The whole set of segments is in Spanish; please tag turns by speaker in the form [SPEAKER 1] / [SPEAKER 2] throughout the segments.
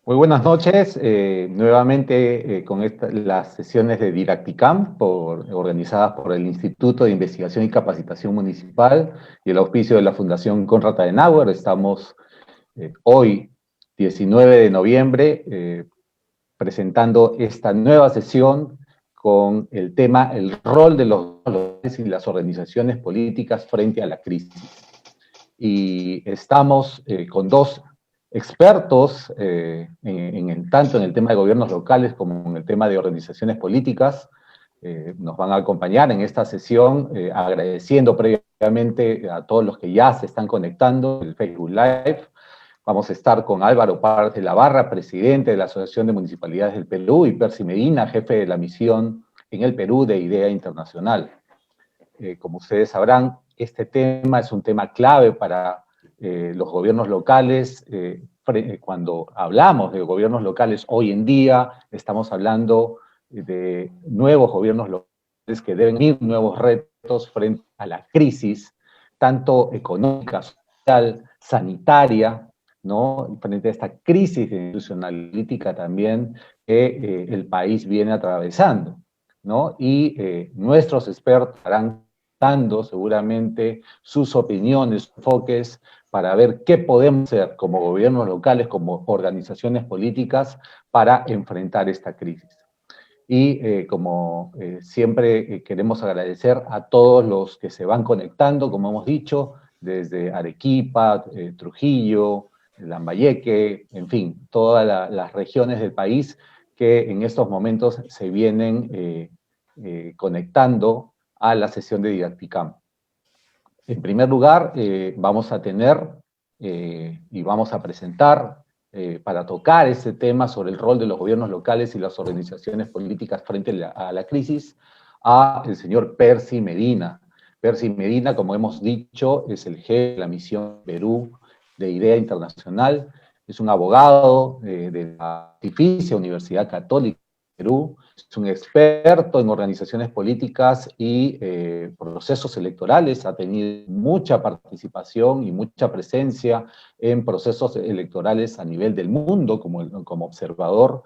[SPEAKER 1] Muy buenas noches, nuevamente con las sesiones de Didacticam organizadas por el Instituto de Investigación y Capacitación Municipal y el auspicio de la Fundación Konrad Adenauer. Estamos hoy, 19 de noviembre, presentando esta nueva sesión con el tema el rol de los y las organizaciones políticas frente a la crisis. Y estamos con dos expertos, tanto en el tema de gobiernos locales como en el tema de organizaciones políticas. Nos van a acompañar en esta sesión, agradeciendo previamente a todos los que ya se están conectando en el Facebook Live. Vamos a estar con Álvaro Párez de la Barra, presidente de la Asociación de Municipalidades del Perú, y Percy Medina, jefe de la misión en el Perú de IDEA Internacional. Como ustedes sabrán, este tema es un tema clave para los gobiernos locales. Cuando hablamos de gobiernos locales hoy en día, estamos hablando de nuevos gobiernos locales que deben ir nuevos retos frente a la crisis, tanto económica, social, sanitaria, ¿no? Frente a esta crisis institucional política también que el país viene atravesando, ¿no? Y nuestros expertos harán dando seguramente sus opiniones, sus enfoques, para ver qué podemos hacer como gobiernos locales, como organizaciones políticas, para enfrentar esta crisis. Y como siempre queremos agradecer a todos los que se van conectando, como hemos dicho, desde Arequipa, Trujillo, Lambayeque, en fin, todas las regiones del país que en estos momentos se vienen conectando a la sesión de Didacticam. En primer lugar, vamos a tener y vamos a presentar para tocar este tema sobre el rol de los gobiernos locales y las organizaciones políticas frente a la crisis, a el señor Percy Medina. Percy Medina, como hemos dicho, es el jefe de la misión Perú de IDEA Internacional, es un abogado de la Pontificia Universidad Católica de Perú, es un experto en organizaciones políticas y procesos electorales, ha tenido mucha participación y mucha presencia en procesos electorales a nivel del mundo como observador,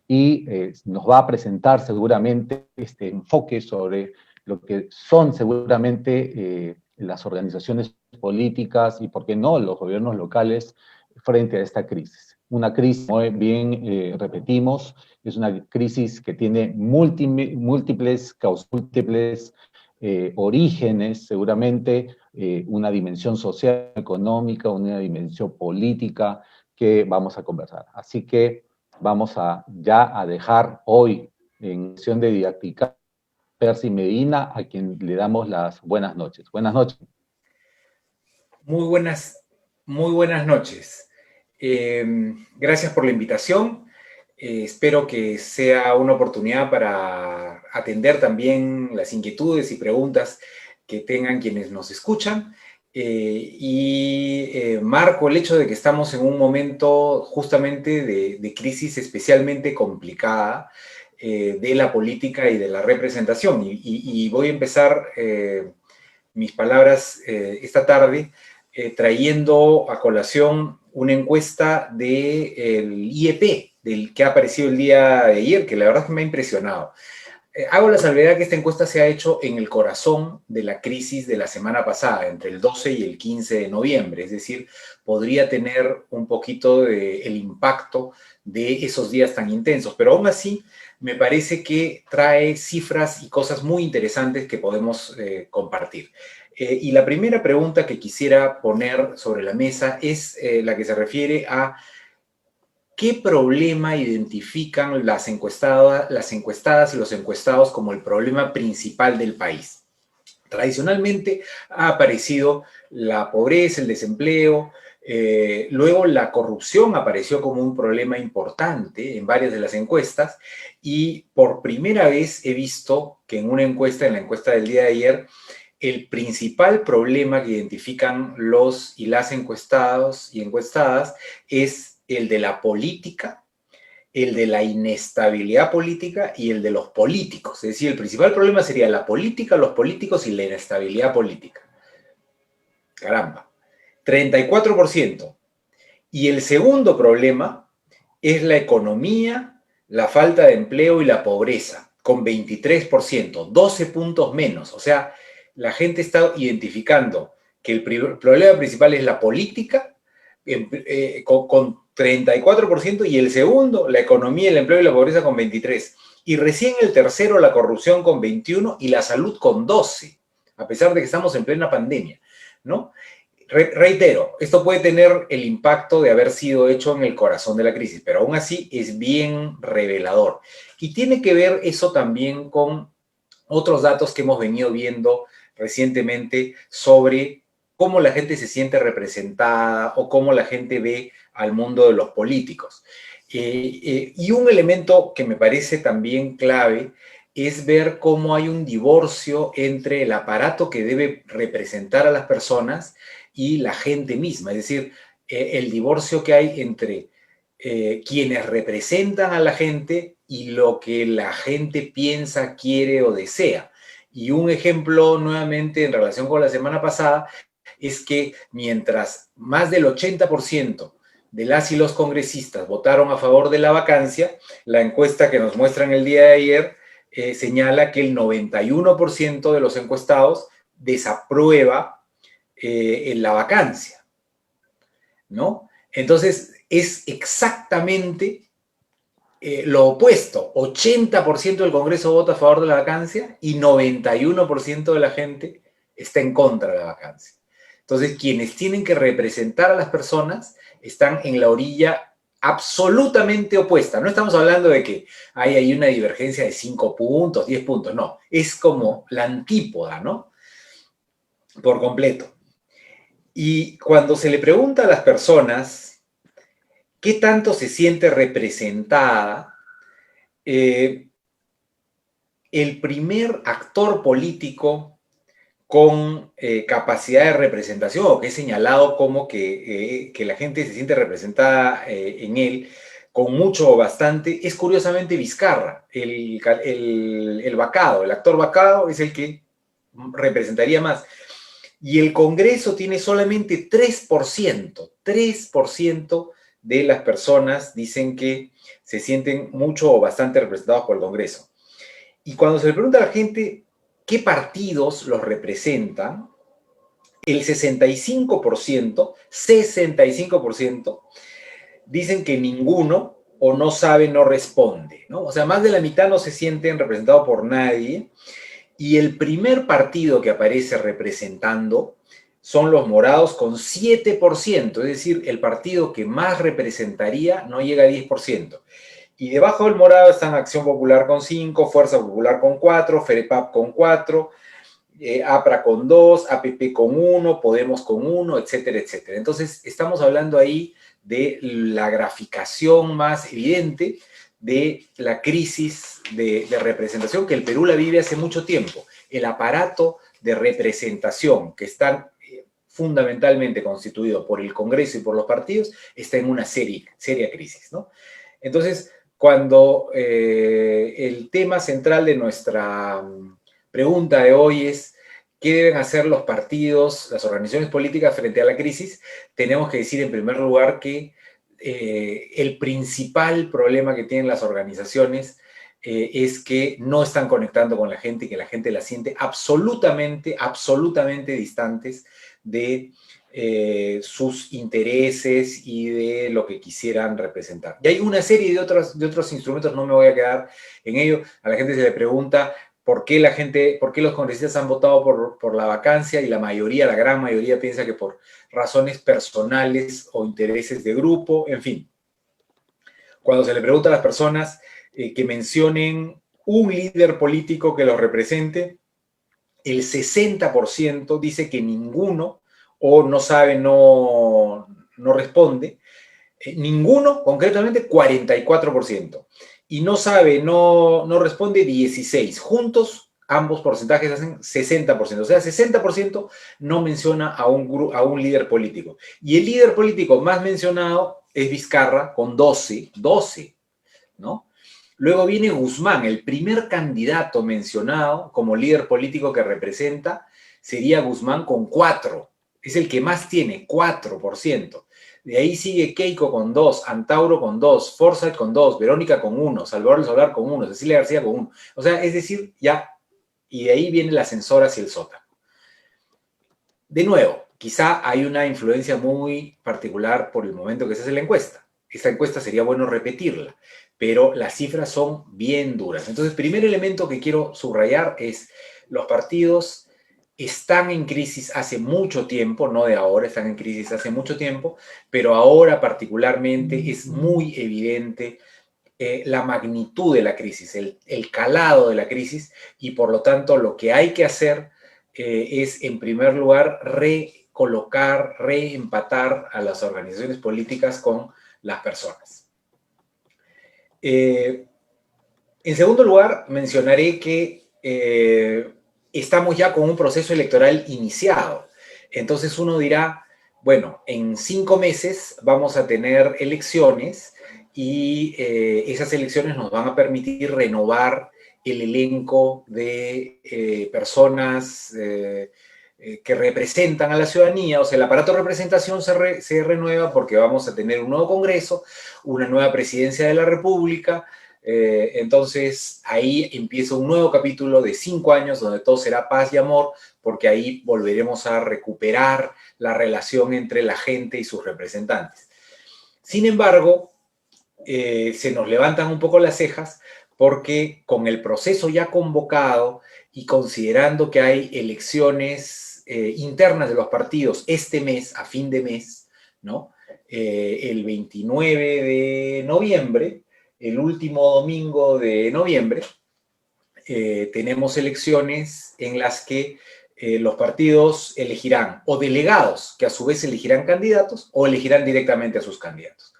[SPEAKER 1] y nos va a presentar seguramente este enfoque sobre lo que son seguramente las organizaciones políticas y, por qué no, los gobiernos locales frente a esta crisis. Una crisis, como bien repetimos, es una crisis que tiene múltiples causas, múltiples orígenes, seguramente una dimensión social, económica, una dimensión política que vamos a conversar. Así que vamos ya a dejar hoy en sesión de didáctica Percy Medina, a quien le damos las buenas noches. Buenas noches.
[SPEAKER 2] Muy buenas noches. Gracias por la invitación. Espero que sea una oportunidad para atender también las inquietudes y preguntas que tengan quienes nos escuchan. Marco el hecho de que estamos en un momento justamente de crisis especialmente complicada de la política y de la representación. Y voy a empezar mis palabras esta tarde trayendo a colación una encuesta del IEP, del que ha aparecido el día de ayer, que la verdad es que me ha impresionado. Hago la salvedad que esta encuesta se ha hecho en el corazón de la crisis de la semana pasada, entre el 12 y el 15 de noviembre, es decir, podría tener un poquito el impacto de esos días tan intensos, pero aún así me parece que trae cifras y cosas muy interesantes que podemos compartir. Y la primera pregunta que quisiera poner sobre la mesa es la que se refiere a ¿qué problema identifican las encuestadas y los encuestados como el problema principal del país? Tradicionalmente ha aparecido la pobreza, el desempleo, luego la corrupción apareció como un problema importante en varias de las encuestas y por primera vez he visto que en una encuesta, en la encuesta del día de ayer, el principal problema que identifican los y las encuestados y encuestadas es el de la política, el de la inestabilidad política y el de los políticos. Es decir, el principal problema sería la política, los políticos y la inestabilidad política. Caramba, 34%. Y el segundo problema es la economía, la falta de empleo y la pobreza, con 23%, 12 puntos menos. O sea, la gente está identificando que el problema principal es la política, con 34%, y el segundo, la economía, el empleo y la pobreza, con 23%. Y recién el tercero, la corrupción, con 21%, y la salud, con 12%, a pesar de que estamos en plena pandemia, ¿no? Reitero, esto puede tener el impacto de haber sido hecho en el corazón de la crisis, pero aún así es bien revelador. Y tiene que ver eso también con otros datos que hemos venido viendo recientemente sobre cómo la gente se siente representada o cómo la gente ve al mundo de los políticos. Y un elemento que me parece también clave es ver cómo hay un divorcio entre el aparato que debe representar a las personas y la gente misma. Es decir, el divorcio que hay entre quienes representan a la gente y lo que la gente piensa, quiere o desea. Y un ejemplo, nuevamente, en relación con la semana pasada, es que mientras más del 80% de las y los congresistas votaron a favor de la vacancia, la encuesta que nos muestran el día de ayer señala que el 91% de los encuestados desaprueba la vacancia, ¿no? Entonces, es exactamente lo opuesto. 80% del Congreso vota a favor de la vacancia y 91% de la gente está en contra de la vacancia. Entonces, quienes tienen que representar a las personas están en la orilla absolutamente opuesta. No estamos hablando de que hay una divergencia de 5 puntos, 10 puntos, no. Es como la antípoda, ¿no? Por completo. Y cuando se le pregunta a las personas qué tanto se siente representada, el primer actor político con capacidad de representación, o que es señalado como que la gente se siente representada en él, con mucho o bastante, es curiosamente Vizcarra, el vacado, el actor vacado es el que representaría más. Y el Congreso tiene solamente 3% de las personas dicen que se sienten mucho o bastante representados por el Congreso. Y cuando se le pregunta a la gente qué partidos los representan, el 65% dicen que ninguno o no sabe, no responde, ¿no? O sea, más de la mitad no se sienten representados por nadie. Y el primer partido que aparece representando son los morados con 7%, es decir, el partido que más representaría no llega a 10%. Y debajo del morado están Acción Popular con 5, Fuerza Popular con 4, FEREPAP con 4, APRA con 2, APP con 1, Podemos con 1, etcétera, etcétera. Entonces, estamos hablando ahí de la graficación más evidente de la crisis de representación que el Perú la vive hace mucho tiempo. El aparato de representación que está fundamentalmente constituido por el Congreso y por los partidos está en una seria crisis, ¿no? Entonces, cuando el tema central de nuestra pregunta de hoy es ¿qué deben hacer los partidos, las organizaciones políticas frente a la crisis? Tenemos que decir en primer lugar que el principal problema que tienen las organizaciones es que no están conectando con la gente y que la gente la siente absolutamente distantes de sus intereses y de lo que quisieran representar. Y hay una serie de otros instrumentos, no me voy a quedar en ello. A la gente se le pregunta por qué los congresistas han votado por la vacancia, y la gran mayoría piensa que por razones personales o intereses de grupo, en fin. Cuando se le pregunta a las personas que mencionen un líder político que los represente, el 60% dice que ninguno, o no sabe, no responde. Ninguno, concretamente 44%. Y no sabe, no responde 16%. Juntos, ambos porcentajes hacen 60%. O sea, 60% no menciona a un líder político. Y el líder político más mencionado es Vizcarra, con 12, ¿no? Luego viene Guzmán, el primer candidato mencionado como líder político que representa sería Guzmán con 4%. Es el que más tiene, 4%. De ahí sigue Keiko con 2, Antauro con 2, Forsyth con 2, Verónica con 1, Salvador del Solar con 1, Cecilia García con 1. O sea, es decir, ya, y de ahí viene el ascensor hacia el sótano. De nuevo, quizá hay una influencia muy particular por el momento que se hace la encuesta. Esta encuesta sería bueno repetirla, pero las cifras son bien duras. Entonces, primer elemento que quiero subrayar es los partidos están en crisis hace mucho tiempo, no de ahora, están en crisis hace mucho tiempo, pero ahora particularmente es muy evidente la magnitud de la crisis, el calado de la crisis, y por lo tanto lo que hay que hacer es, en primer lugar, recolocar, reempatar a las organizaciones políticas con las personas. En segundo lugar, mencionaré que estamos ya con un proceso electoral iniciado. Entonces uno dirá, bueno, en 5 meses vamos a tener elecciones y esas elecciones nos van a permitir renovar el elenco de personas que representan a la ciudadanía. O sea, el aparato de representación se renueva porque vamos a tener un nuevo Congreso, una nueva presidencia de la República. Entonces ahí empieza un nuevo capítulo de 5 años donde todo será paz y amor, porque ahí volveremos a recuperar la relación entre la gente y sus representantes. Sin embargo, se nos levantan un poco las cejas porque con el proceso ya convocado y considerando que hay elecciones internas de los partidos este mes, a fin de mes, ¿no? El 29 de noviembre, el último domingo de noviembre, tenemos elecciones en las que los partidos elegirán o delegados, que a su vez elegirán candidatos, o elegirán directamente a sus candidatos.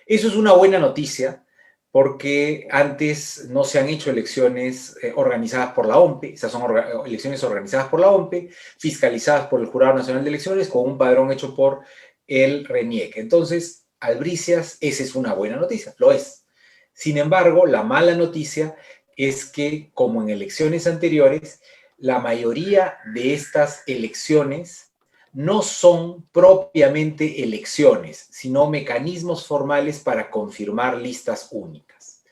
[SPEAKER 2] Eso es una buena noticia, porque antes no se han hecho elecciones organizadas por la OMPE, esas son elecciones organizadas por la OMPE, fiscalizadas por el Jurado Nacional de Elecciones, con un padrón hecho por el RENIEC. Entonces, albricias, esa es una buena noticia, lo es. Sin embargo, la mala noticia es que, como en elecciones anteriores, la mayoría de estas elecciones no son propiamente elecciones, sino mecanismos formales para confirmar listas únicas.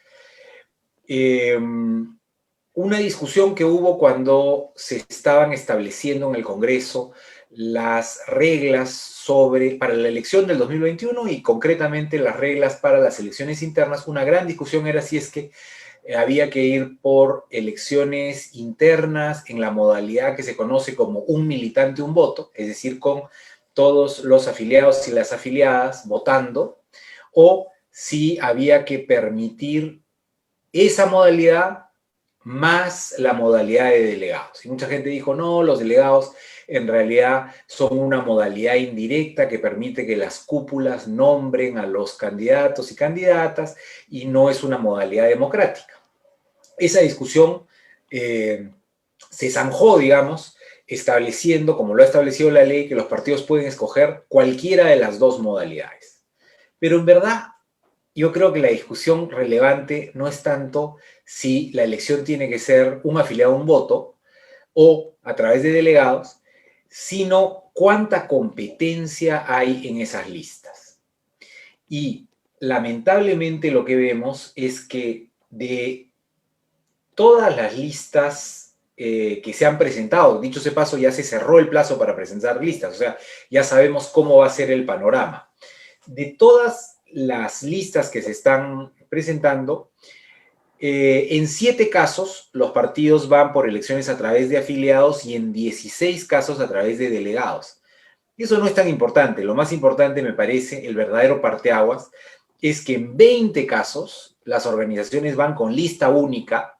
[SPEAKER 2] Una discusión que hubo cuando se estaban estableciendo en el Congreso las reglas para la elección del 2021 y concretamente las reglas para las elecciones internas, una gran discusión era si es que había que ir por elecciones internas en la modalidad que se conoce como un militante, un voto, es decir, con todos los afiliados y las afiliadas votando, o si había que permitir esa modalidad más la modalidad de delegados. Y mucha gente dijo, no, los delegados en realidad son una modalidad indirecta que permite que las cúpulas nombren a los candidatos y candidatas y no es una modalidad democrática. Esa discusión se zanjó, digamos, estableciendo, como lo ha establecido la ley, que los partidos pueden escoger cualquiera de las dos modalidades. Pero en verdad, yo creo que la discusión relevante no es tanto si la elección tiene que ser un afiliado a un voto o a través de delegados, sino cuánta competencia hay en esas listas. Y lamentablemente lo que vemos es que de todas las listas que se han presentado, dicho sea paso, ya se cerró el plazo para presentar listas, o sea, ya sabemos cómo va a ser el panorama. De todas las listas que se están presentando, en 7 casos los partidos van por elecciones a través de afiliados y en 16 casos a través de delegados. Eso no es tan importante. Lo más importante, me parece, el verdadero parteaguas, es que en 20 casos las organizaciones van con lista única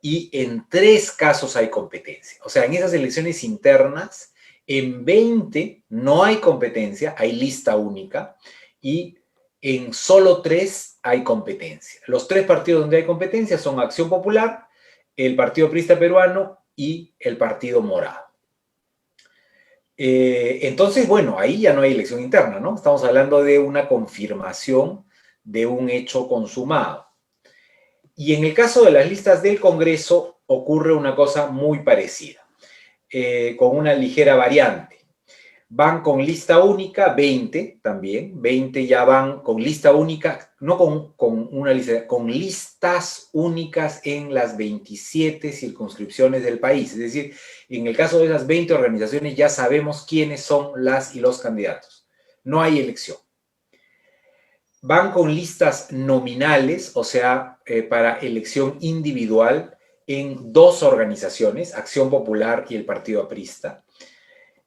[SPEAKER 2] y en 3 casos hay competencia. O sea, en esas elecciones internas, en 20 no hay competencia, hay lista única, y en solo 3 hay competencia. Los 3 partidos donde hay competencia son Acción Popular, el Partido Aprista Peruano y el Partido Morado. Entonces, bueno, ahí ya no hay elección interna, ¿no? Estamos hablando de una confirmación de un hecho consumado. Y en el caso de las listas del Congreso ocurre una cosa muy parecida, con una ligera variante. Van con lista única, 20 también, 20 ya van con lista única, no con una lista, con listas únicas en las 27 circunscripciones del país. Es decir, en el caso de esas 20 organizaciones ya sabemos quiénes son las y los candidatos. No hay elección. Van con listas nominales, o sea, para elección individual en 2 organizaciones, Acción Popular y el Partido Aprista.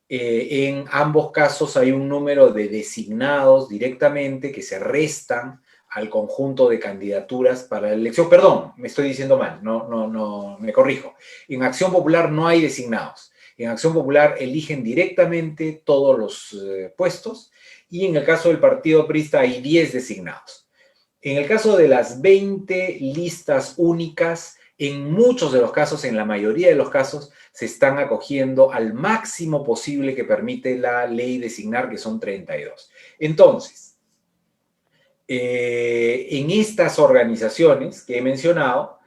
[SPEAKER 2] En ambos casos hay un número de designados directamente que se restan al conjunto de candidaturas para la elección. Perdón, me estoy diciendo mal, no, me corrijo. En Acción Popular no hay designados. En Acción Popular eligen directamente todos los puestos y en el caso del Partido Aprista hay 10 designados. En el caso de las 20 listas únicas, en muchos de los casos, en la mayoría de los casos, se están acogiendo al máximo posible que permite la ley designar, que son 32. Entonces, en estas organizaciones que he mencionado,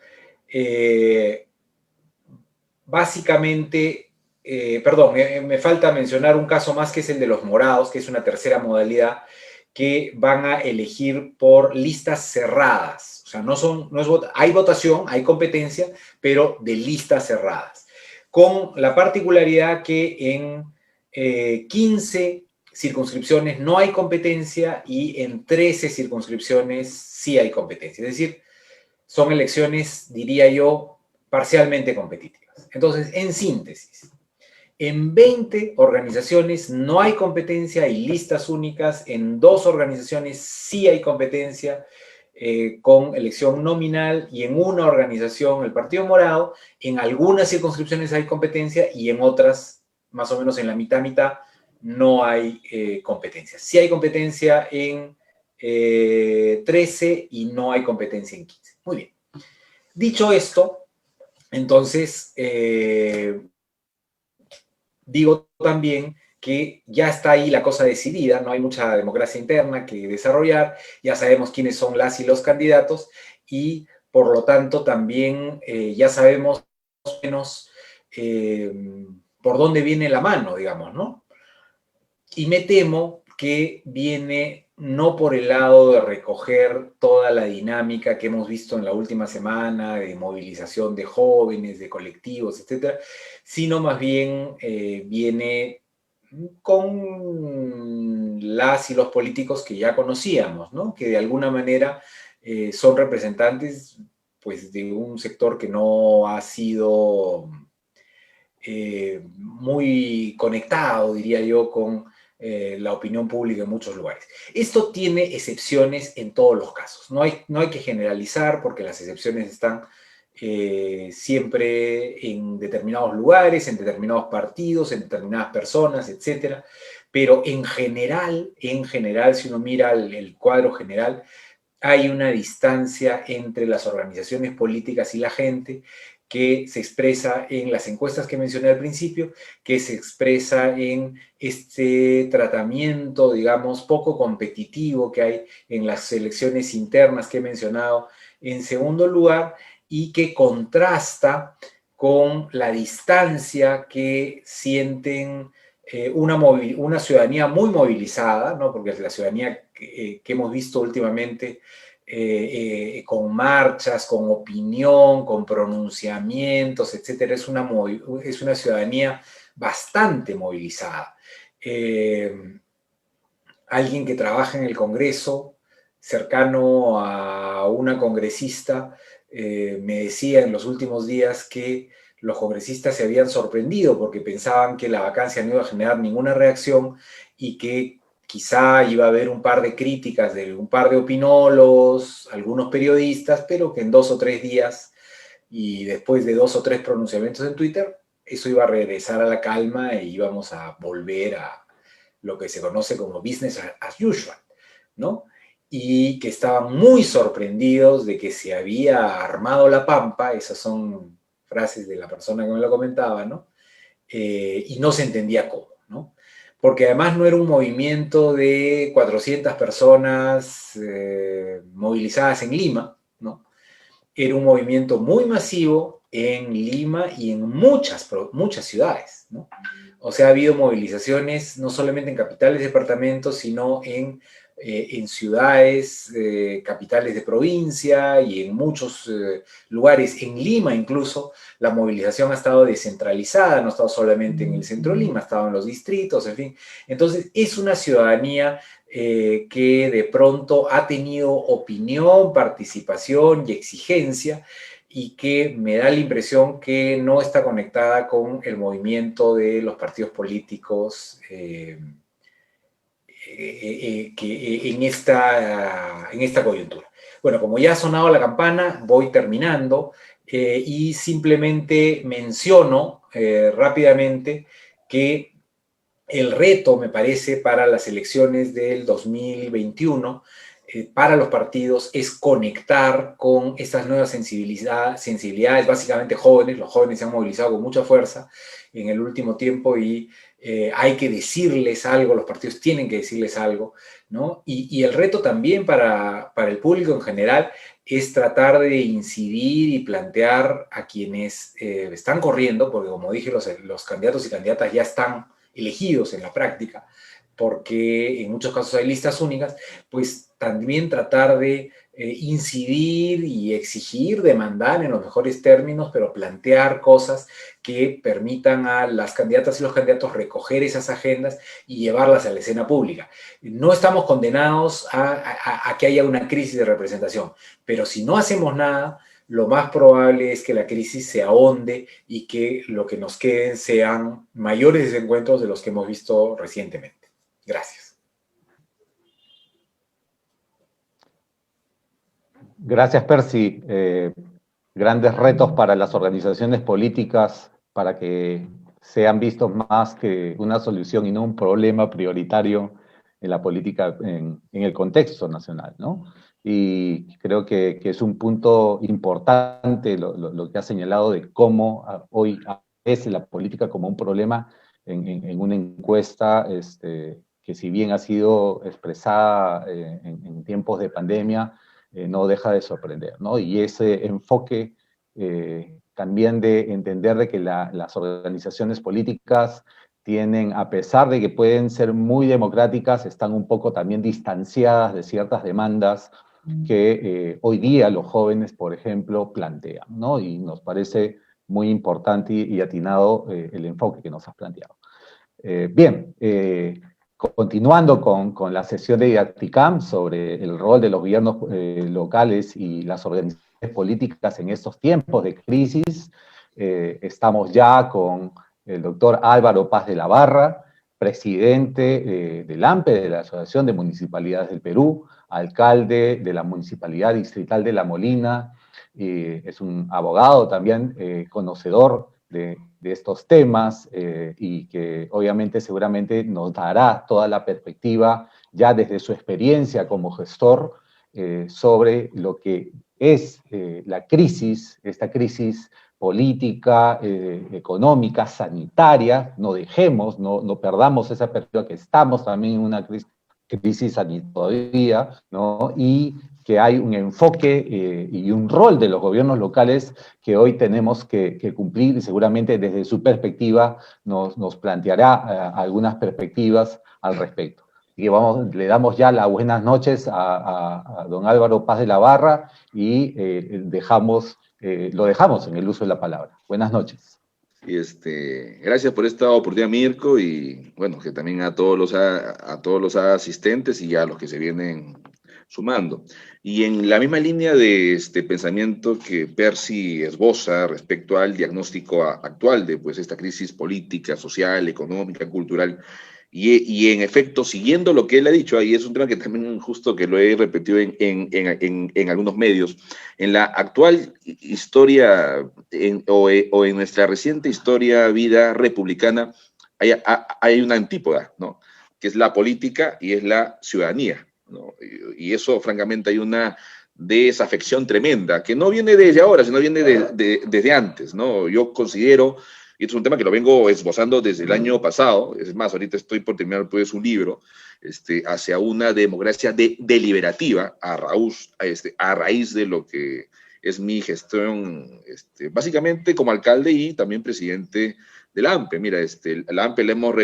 [SPEAKER 2] básicamente, me falta mencionar un caso más que es el de los morados, que es una tercera modalidad, que van a elegir por listas cerradas. O sea, hay votación, hay competencia, pero de listas cerradas. Con la particularidad que en 15 circunscripciones no hay competencia y en 13 circunscripciones sí hay competencia. Es decir, son elecciones, diría yo, parcialmente competitivas. Entonces, en síntesis, en 20 organizaciones no hay competencia y listas únicas, en 2 organizaciones sí hay competencia con elección nominal y en una organización, el Partido Morado, en algunas circunscripciones hay competencia y en otras, más o menos en la mitad, no hay competencia. Sí hay competencia en 13 y no hay competencia en 15. Muy bien. Dicho esto, entonces, digo también que ya está ahí la cosa decidida, no hay mucha democracia interna que desarrollar, ya sabemos quiénes son las y los candidatos y por lo tanto también ya sabemos menos por dónde viene la mano, digamos, ¿no? Y me temo que viene no por el lado de recoger toda la dinámica que hemos visto en la última semana de movilización de jóvenes, de colectivos, etcétera, sino más bien viene con las y los políticos que ya conocíamos, ¿no? Que de alguna manera son representantes pues, de un sector que no ha sido muy conectado, diría yo, con la opinión pública en muchos lugares. Esto tiene excepciones en todos los casos. No hay que generalizar porque las excepciones están siempre en determinados lugares, en determinados partidos, en determinadas personas, etc. Pero en general, si uno mira el cuadro general, hay una distancia entre las organizaciones políticas y la gente que se expresa en las encuestas que mencioné al principio, que se expresa en este tratamiento, digamos, poco competitivo que hay en las elecciones internas que he mencionado en segundo lugar y que contrasta con la distancia que sienten una ciudadanía muy movilizada, ¿no? Porque es la ciudadanía que hemos visto últimamente con marchas, con opinión, con pronunciamientos, etcétera. Es una ciudadanía bastante movilizada. Alguien que trabaja en el Congreso, cercano a una congresista, me decía en los últimos días que los congresistas se habían sorprendido porque pensaban que la vacancia no iba a generar ninguna reacción y que quizá iba a haber un par de críticas de un par de opinólogos, algunos periodistas, pero que en 2 o 3 días y después de 2 o 3 pronunciamientos en Twitter, eso iba a regresar a la calma e íbamos a volver a lo que se conoce como business as usual, ¿no? Y que estaban muy sorprendidos de que se había armado la pampa, esas son frases de la persona que me lo comentaba, ¿no? Y no se entendía cómo, ¿no? Porque además no era un movimiento de 400 personas movilizadas en Lima, ¿no? Era un movimiento muy masivo en Lima y en muchas ciudades, ¿no? O sea, ha habido movilizaciones no solamente en capitales, departamentos, sino en ciudades, capitales de provincia y en muchos lugares, en Lima incluso, la movilización ha estado descentralizada, no ha estado solamente en el centro de Lima, ha estado en los distritos, en fin. Entonces, es una ciudadanía que de pronto ha tenido opinión, participación y exigencia y que me da la impresión que no está conectada con el movimiento de los partidos políticos en esta coyuntura. Bueno, como ya ha sonado la campana, voy terminando y simplemente menciono rápidamente que el reto, me parece, para las elecciones del 2021, para los partidos, es conectar con estas nuevas sensibilidades, básicamente jóvenes. Los jóvenes se han movilizado con mucha fuerza en el último tiempo y hay que decirles algo, los partidos tienen que decirles algo, ¿no? Y el reto también para el público en general es tratar de incidir y plantear a quienes están corriendo, porque como dije, los candidatos y candidatas ya están elegidos en la práctica, porque en muchos casos hay listas únicas, pues también tratar de incidir y exigir, demandar en los mejores términos, pero plantear cosas que permitan a las candidatas y los candidatos recoger esas agendas y llevarlas a la escena pública. No estamos condenados a que haya una crisis de representación, pero si no hacemos nada, lo más probable es que la crisis se ahonde y que lo que nos queden sean mayores desencuentros de los que hemos visto recientemente. Gracias.
[SPEAKER 1] Gracias, Percy. Grandes retos para las organizaciones políticas para que sean vistos más que una solución y no un problema prioritario en la política, en el contexto nacional, ¿no? Y creo que es un punto importante lo que ha señalado de cómo hoy es la política como un problema en una encuesta que si bien ha sido expresada en tiempos de pandemia, no deja de sorprender, ¿no? Y ese enfoque también de entender de que las organizaciones políticas tienen, a pesar de que pueden ser muy democráticas, están un poco también distanciadas de ciertas demandas que hoy día los jóvenes, por ejemplo, plantean, ¿no? Y nos parece muy importante y atinado el enfoque que nos has planteado. Bien, continuando con la sesión de Didacticam sobre el rol de los gobiernos locales y las organizaciones políticas en estos tiempos de crisis, estamos ya con el doctor Álvaro Paz de la Barra, presidente del AMPE, de la Asociación de Municipalidades del Perú, alcalde de la Municipalidad Distrital de La Molina, es un abogado también conocedor de estos temas y que obviamente seguramente nos dará toda la perspectiva ya desde su experiencia como gestor sobre lo que es la crisis, esta crisis política, económica, sanitaria. No dejemos, no perdamos esa perspectiva que estamos también en una crisis sanitaria todavía, ¿no? Y que hay un enfoque y un rol de los gobiernos locales que hoy tenemos que cumplir y seguramente desde su perspectiva nos planteará algunas perspectivas al respecto. Y le damos ya las buenas noches a don Álvaro Paz de la Barra y lo dejamos en el uso de la palabra. Buenas noches.
[SPEAKER 3] Y gracias por esta oportunidad, Mirko, y bueno, que también a todos los asistentes y a los que se vienen sumando. Y en la misma línea de este pensamiento que Percy esboza respecto al diagnóstico actual de pues esta crisis política, social, económica, cultural, y en efecto, siguiendo lo que él ha dicho, y es un tema que también justo que lo he repetido en algunos medios, en la actual historia o en nuestra reciente historia, vida republicana, hay una antípoda, ¿no? Que es la política y es la ciudadanía, ¿no? Y eso, francamente, hay una desafección tremenda, que no viene desde ahora, sino viene desde antes, ¿no? Yo considero, y es un tema que lo vengo esbozando desde el año pasado, es más, ahorita estoy por terminar pues un libro, hacia una democracia deliberativa a raíz de lo que es mi gestión, básicamente como alcalde y también presidente del AMPE. Mira, el AMPE lo hemos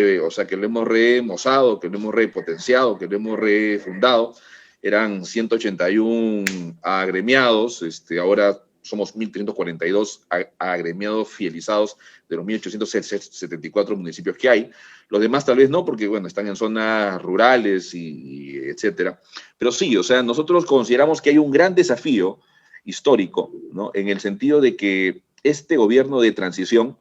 [SPEAKER 3] remozado, que lo hemos repotenciado, que lo hemos refundado. Eran 181 agremiados, ahora somos 1.342 agremiados fidelizados de los 1.874 municipios que hay. Los demás tal vez no, porque bueno, están en zonas rurales y etcétera. Pero sí, o sea, nosotros consideramos que hay un gran desafío histórico, ¿no? En el sentido de que este gobierno de transición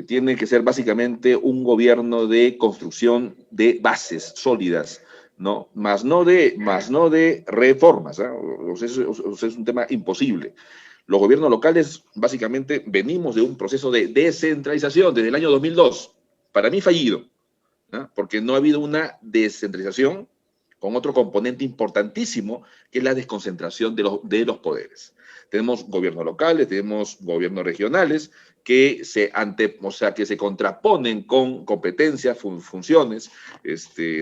[SPEAKER 3] tiene que ser básicamente un gobierno de construcción de bases sólidas, ¿no? Más no de reformas, ¿eh? O sea, es un tema imposible. Los gobiernos locales, básicamente, venimos de un proceso de descentralización desde el año 2002, para mí fallido, ¿no? Porque no ha habido una descentralización con otro componente importantísimo, que es la desconcentración de los poderes. Tenemos gobiernos locales, tenemos gobiernos regionales, que se contraponen con competencias, funciones,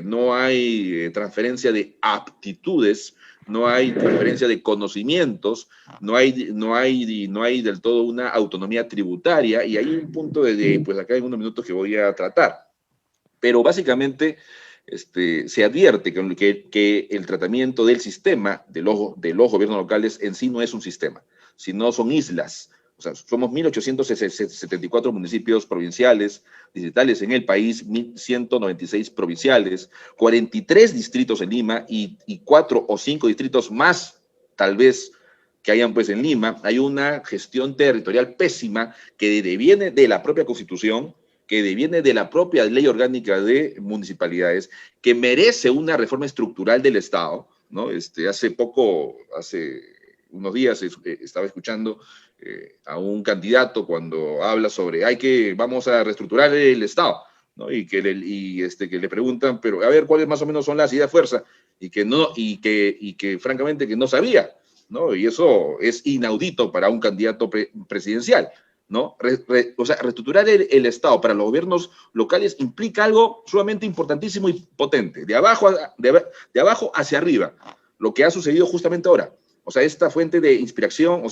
[SPEAKER 3] no hay transferencia de aptitudes, no hay transferencia de conocimientos, no hay del todo una autonomía tributaria, y hay un punto pues acá en unos minutos que voy a tratar. Pero básicamente se advierte que el tratamiento del sistema de los gobiernos locales en sí no es un sistema, sino son islas. O sea, somos 1.874 municipios provinciales, distritales en el país, 1.196 provinciales, 43 distritos en Lima y 4 o 5 distritos más, tal vez, que hayan pues en Lima. Hay una gestión territorial pésima que deviene de la propia Constitución, que deviene de la propia Ley Orgánica de Municipalidades, que merece una reforma estructural del Estado, ¿no? Hace unos días estaba escuchando a un candidato cuando habla sobre vamos a reestructurar el Estado, ¿no? Y que le preguntan, pero a ver, ¿cuáles más o menos son las ideas de fuerza? Y que francamente que no sabía, ¿no? Y eso es inaudito para un candidato presidencial, ¿no? O sea, reestructurar el Estado para los gobiernos locales implica algo sumamente importantísimo y potente, de abajo hacia arriba, lo que ha sucedido justamente ahora. O sea, esta fuente de inspiración,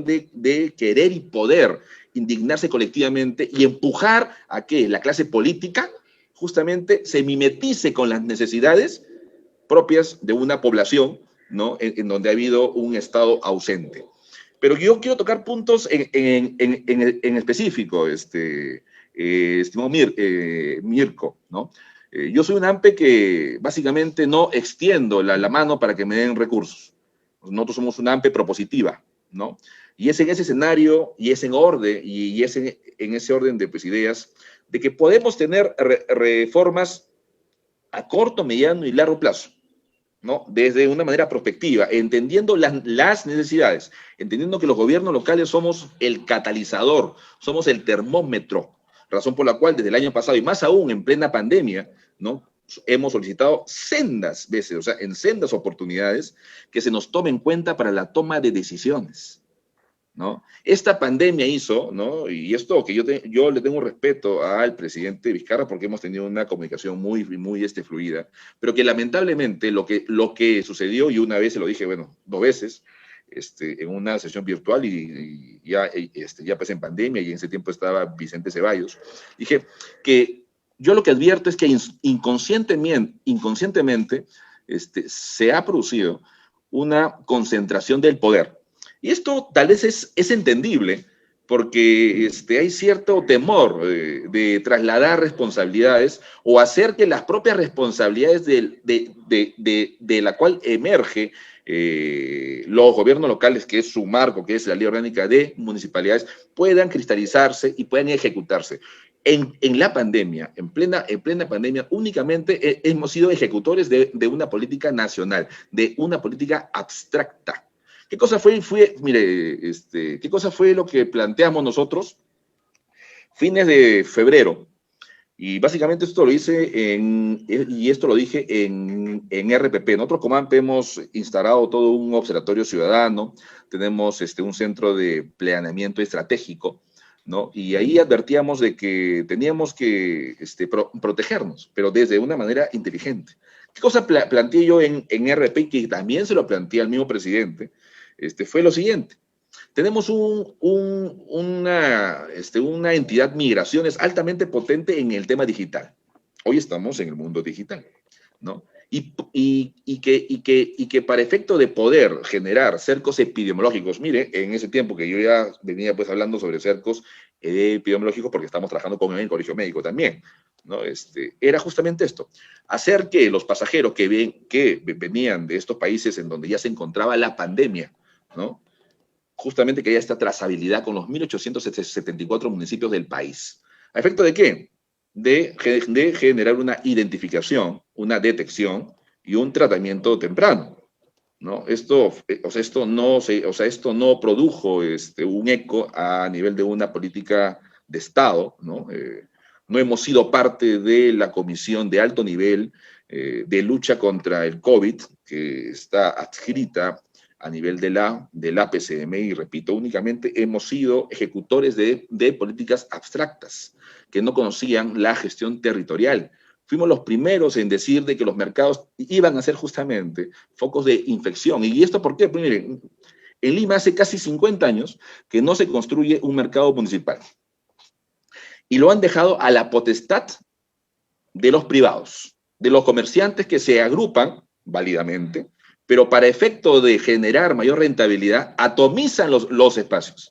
[SPEAKER 3] de querer y poder indignarse colectivamente y empujar a que la clase política justamente se mimetice con las necesidades propias de una población, ¿no? En donde ha habido un Estado ausente. Pero yo quiero tocar puntos en específico, estimado Mirko, ¿no? Yo soy un AMPE que básicamente no extiendo la mano para que me den recursos. Nosotros somos una AMPE propositiva, ¿no? Y es en ese escenario, y es en orden, y es en ese orden de pues, ideas, de que podemos tener reformas a corto, mediano y largo plazo, ¿no? Desde una manera prospectiva, entendiendo las necesidades, entendiendo que los gobiernos locales somos el catalizador, somos el termómetro, razón por la cual desde el año pasado, y más aún en plena pandemia, ¿no? Hemos solicitado sendas veces, o sea, en sendas oportunidades, que se nos tome en cuenta para la toma de decisiones, ¿no? Esta pandemia hizo, ¿no? Y esto que yo le tengo respeto al presidente Vizcarra porque hemos tenido una comunicación muy fluida, pero que lamentablemente lo que sucedió, y una vez se lo dije, bueno, 2 veces, en una sesión virtual y ya pues en pandemia, y en ese tiempo estaba Vicente Ceballos, dije que yo lo que advierto es que inconscientemente se ha producido una concentración del poder. Y esto tal vez es entendible, porque hay cierto temor de trasladar responsabilidades o hacer que las propias responsabilidades de la cual emerge los gobiernos locales, que es su marco, que es la Ley Orgánica de Municipalidades, puedan cristalizarse y puedan ejecutarse. En la pandemia, en plena pandemia, únicamente hemos sido ejecutores de una política nacional, de una política abstracta. ¿Qué cosa fue lo que planteamos nosotros? Fines de febrero. Y básicamente esto lo dije en RPP. Nosotros como AMPE hemos instalado todo un observatorio ciudadano, tenemos un centro de planeamiento estratégico, ¿no? Y ahí advertíamos de que teníamos que protegernos, pero desde una manera inteligente. ¿Qué cosa planteé yo en RP, que también se lo planteé al mismo presidente? fue lo siguiente. Tenemos una entidad migraciones altamente potente en el tema digital. Hoy estamos en el mundo digital, ¿no? Y que para efecto de poder generar cercos epidemiológicos, mire, en ese tiempo que yo ya venía pues hablando sobre cercos epidemiológicos porque estamos trabajando con el Colegio Médico también, ¿no? Era justamente esto, hacer que los pasajeros que venían de estos países en donde ya se encontraba la pandemia, ¿no? Justamente que haya esta trazabilidad con los 1.874 municipios del país. ¿A efecto de qué? De generar una identificación, una detección y un tratamiento temprano, ¿no? Esto no produjo un eco a nivel de una política de Estado, ¿no? No hemos sido parte de la comisión de alto nivel de lucha contra el COVID, que está adscrita a nivel de la PCM, y repito, únicamente hemos sido ejecutores de políticas abstractas que no conocían la gestión territorial. Fuimos los primeros en decir de que los mercados iban a ser justamente focos de infección. ¿Y esto por qué? Pues miren, en Lima hace casi 50 años que no se construye un mercado municipal. Y lo han dejado a la potestad de los privados, de los comerciantes que se agrupan válidamente, pero para efecto de generar mayor rentabilidad, atomizan los espacios.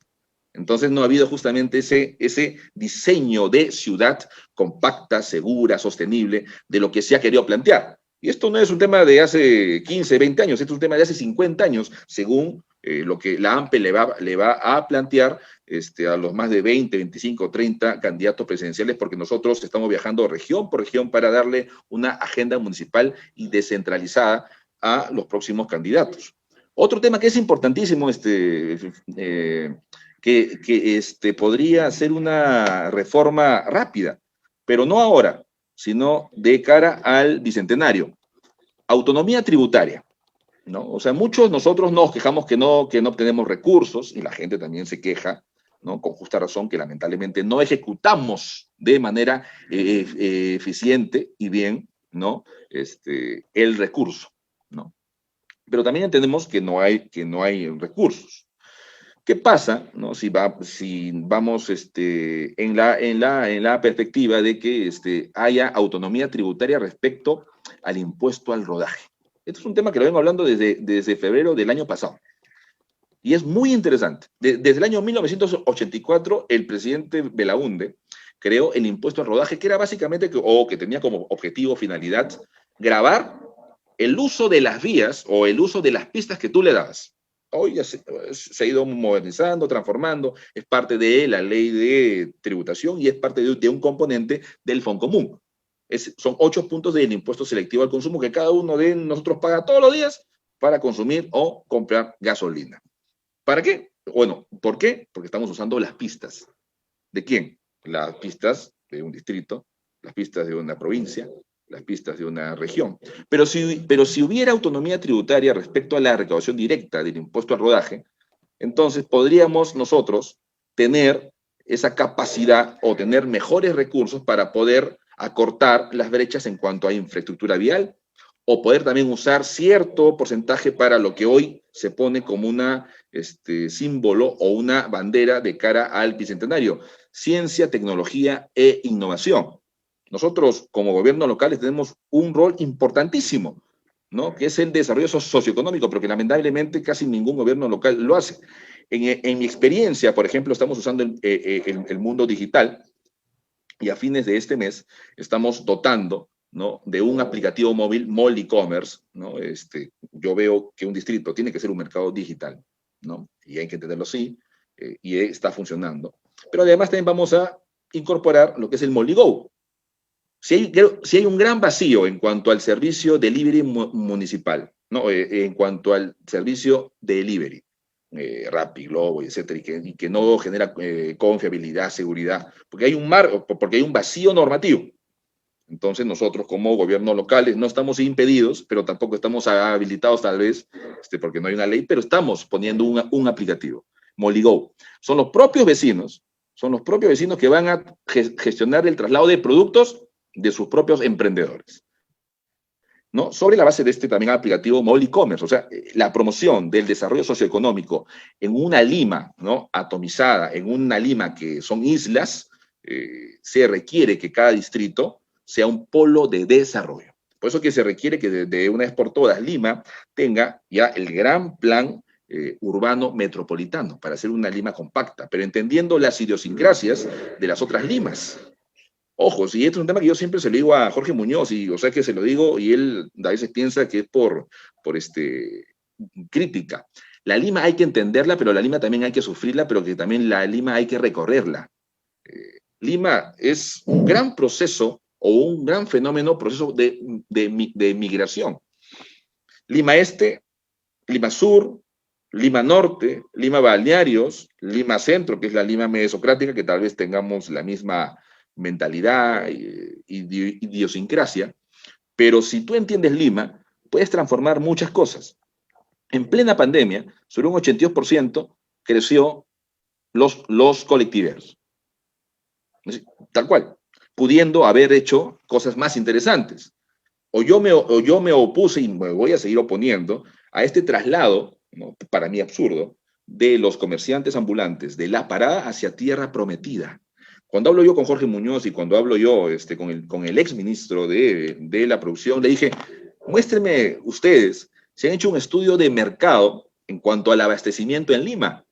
[SPEAKER 3] Entonces no ha habido justamente ese diseño de ciudad compacta, segura, sostenible, de lo que se ha querido plantear. Y esto no es un tema de hace 15, 20 años, esto es un tema de hace 50 años, según lo que la AMPE le va a plantear a los más de 20, 25, 30 candidatos presidenciales, porque nosotros estamos viajando región por región para darle una agenda municipal y descentralizada a los próximos candidatos. Otro tema que es importantísimo, que podría ser una reforma rápida, pero no ahora, sino de cara al bicentenario. Autonomía tributaria, ¿no? O sea, muchos nosotros nos quejamos que no obtenemos recursos, y la gente también se queja, ¿no? Con justa razón, que lamentablemente no ejecutamos de manera eficiente y bien, ¿no? El recurso, ¿no? Pero también entendemos que no hay recursos. ¿Qué pasa, no? Si vamos en la perspectiva de que haya autonomía tributaria respecto al impuesto al rodaje? Esto es un tema que lo vengo hablando desde febrero del año pasado. Y es muy interesante. Desde el año 1984, el presidente Belaúnde creó el impuesto al rodaje, que era básicamente, que tenía como objetivo, finalidad, gravar el uso de las vías o el uso de las pistas que tú le dabas. Hoy ya se ha ido modernizando, transformando, es parte de la ley de tributación y es parte de un componente del Foncomún. Son 8 puntos del impuesto selectivo al consumo que cada uno de nosotros paga todos los días para consumir o comprar gasolina. ¿Para qué? Bueno, ¿por qué? Porque estamos usando las pistas. ¿De quién? Las pistas de un distrito, las pistas de una provincia, las pistas de una región. Pero si hubiera autonomía tributaria respecto a la recaudación directa del impuesto al rodaje, entonces podríamos nosotros tener esa capacidad o tener mejores recursos para poder acortar las brechas en cuanto a infraestructura vial, o poder también usar cierto porcentaje para lo que hoy se pone como una símbolo o una bandera de cara al bicentenario: ciencia, tecnología e innovación. Nosotros, como gobiernos locales, tenemos un rol importantísimo, ¿no? Que es el desarrollo socioeconómico, pero que lamentablemente casi ningún gobierno local lo hace. En mi experiencia, por ejemplo, estamos usando el mundo digital, y a fines de este mes estamos dotando, ¿no?, de un aplicativo móvil, Mall e-commerce, ¿no? Yo veo que un distrito tiene que ser un mercado digital, ¿no? Y hay que entenderlo así, y está funcionando. Pero además también vamos a incorporar lo que es el Mall-y-Go. Si hay un gran vacío en cuanto al servicio delivery municipal, ¿no? En cuanto al servicio delivery, Rappi, Globo, etcétera, y que no genera confiabilidad, seguridad, porque hay un vacío normativo. Entonces nosotros como gobiernos locales no estamos impedidos, pero tampoco estamos habilitados tal vez, porque no hay una ley, pero estamos poniendo un aplicativo, Mall-y-Go. Son los propios vecinos que van a gestionar el traslado de productos de sus propios emprendedores. ¿no? Sobre la base de este también aplicativo Mall E-Commerce, o sea, la promoción del desarrollo socioeconómico en una Lima, ¿no? Atomizada, en una Lima que son islas, se requiere que cada distrito sea un polo de desarrollo. Por eso que se requiere que de una vez por todas Lima tenga ya el gran plan urbano metropolitano para hacer una Lima compacta, pero entendiendo las idiosincrasias de las otras Limas. Ojo, si este es un tema que yo siempre se lo digo a Jorge Muñoz, y o sea que se lo digo y él a veces piensa que es por crítica. La Lima hay que entenderla, pero la Lima también hay que sufrirla, pero que también la Lima hay que recorrerla. Lima es un gran proceso o un gran fenómeno, proceso de migración. Lima Este, Lima Sur, Lima Norte, Lima Balnearios, Lima Centro, que es la Lima mesocrática, que tal vez tengamos la misma mentalidad, idiosincrasia, pero si tú entiendes Lima, puedes transformar muchas cosas. En plena pandemia, sobre un 82% creció los colectiveros. Tal cual, pudiendo haber hecho cosas más interesantes. O yo me opuse y me voy a seguir oponiendo a este traslado, ¿no? Para mí absurdo, de los comerciantes ambulantes de La Parada hacia Tierra Prometida. Cuando hablo yo con Jorge Muñoz y cuando hablo yo con el exministro de la producción, le dije, muéstrenme ustedes si han hecho un estudio de mercado en cuanto al abastecimiento en Lima.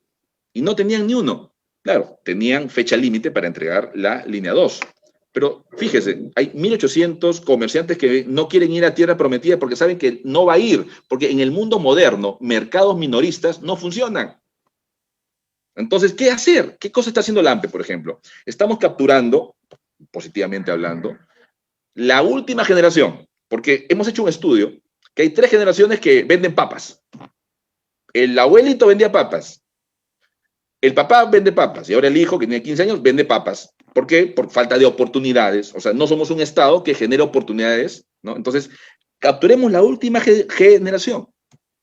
[SPEAKER 3] Y no tenían ni uno. Claro, tenían fecha límite para entregar la línea 2. Pero fíjese, hay 1.800 comerciantes que no quieren ir a Tierra Prometida porque saben que no va a ir, porque en el mundo moderno, mercados minoristas no funcionan. Entonces, ¿qué hacer? ¿Qué cosa está haciendo la AMPE, por ejemplo? Estamos capturando, positivamente hablando, la última generación, porque hemos hecho un estudio que hay 3 generaciones que venden papas. El abuelito vendía papas, el papá vende papas, y ahora el hijo, que tiene 15 años, vende papas. ¿Por qué? Por falta de oportunidades. O sea, no somos un Estado que genere oportunidades, ¿no? Entonces, capturemos la última generación.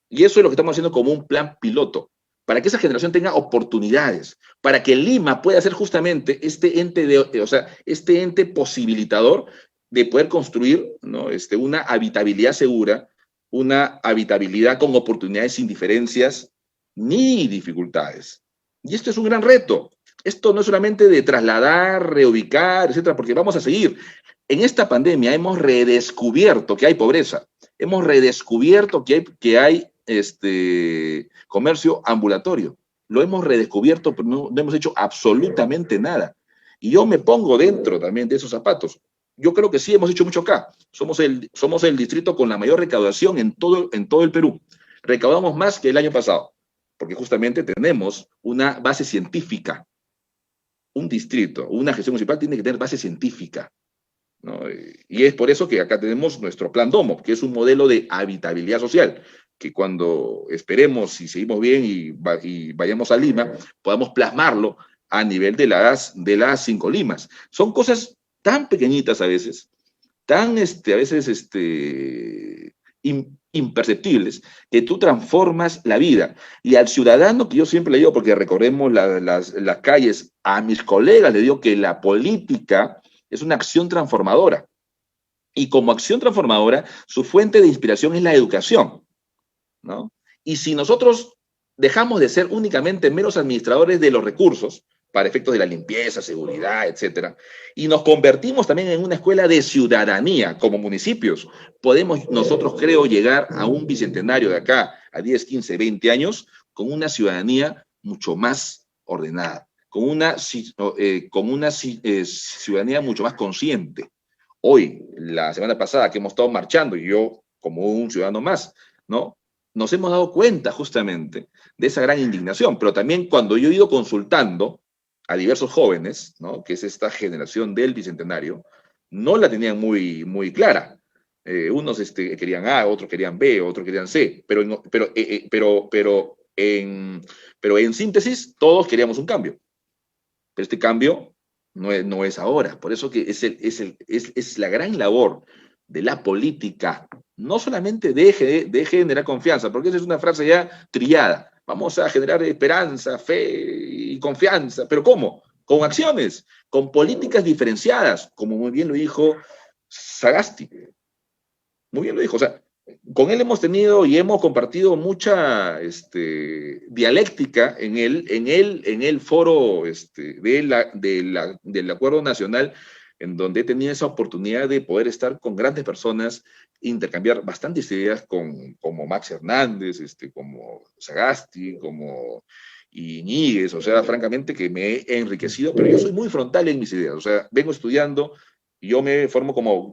[SPEAKER 3] Y eso es lo que estamos haciendo como un plan piloto, para que esa generación tenga oportunidades, para que Lima pueda ser justamente este ente posibilitador de poder construir, ¿no? Una habitabilidad segura, una habitabilidad con oportunidades sin diferencias ni dificultades. Y esto es un gran reto. Esto no es solamente de trasladar, reubicar, etcétera, porque vamos a seguir. En esta pandemia hemos redescubierto que hay pobreza, hemos redescubierto que hay comercio ambulatorio. Lo hemos redescubierto, pero no hemos hecho absolutamente nada. Y yo me pongo dentro también de esos zapatos. Yo creo que sí hemos hecho mucho acá. Somos el distrito con la mayor recaudación en todo el Perú. Recaudamos más que el año pasado, porque justamente tenemos una base científica. Un distrito, una gestión municipal tiene que tener base científica, ¿no? Y es por eso que acá tenemos nuestro plan Domo, que es un modelo de habitabilidad social, que cuando esperemos y seguimos bien y vayamos a Lima, podamos plasmarlo a nivel de las 5 Limas. Son cosas tan pequeñitas a veces, tan a veces imperceptibles, que tú transformas la vida. Y al ciudadano, que yo siempre le digo, porque recorremos las calles, a mis colegas le digo que la política es una acción transformadora. Y como acción transformadora, su fuente de inspiración es la educación, ¿no? Y si nosotros dejamos de ser únicamente meros administradores de los recursos, para efectos de la limpieza, seguridad, etcétera, y nos convertimos también en una escuela de ciudadanía como municipios, podemos nosotros, creo, llegar a un bicentenario de acá a 10, 15, 20 años con una ciudadanía mucho más ordenada, con una ciudadanía mucho más consciente. Hoy, la semana pasada que hemos estado marchando, y yo como un ciudadano más, ¿no? Nos hemos dado cuenta justamente de esa gran indignación, pero también cuando yo he ido consultando a diversos jóvenes, ¿no? Que es esta generación del Bicentenario, no la tenían muy clara. Unos querían A, otros querían B, otros querían C, pero en síntesis todos queríamos un cambio. Pero este cambio no es ahora. Por eso que es la gran labor de la política, no solamente de generar confianza, porque esa es una frase ya trillada. Vamos a generar esperanza, fe y confianza. ¿Pero cómo? Con acciones, con políticas diferenciadas, como muy bien lo dijo Sagasti. muy bien lo dijo, o sea, con él hemos tenido y hemos compartido mucha dialéctica en el foro del Acuerdo Nacional, en donde he tenido esa oportunidad de poder estar con grandes personas, intercambiar bastantes ideas como Max Hernández, como Sagasti, como Iñiguez, o sea, francamente que me he enriquecido, pero yo soy muy frontal en mis ideas, o sea, vengo estudiando y yo me formo como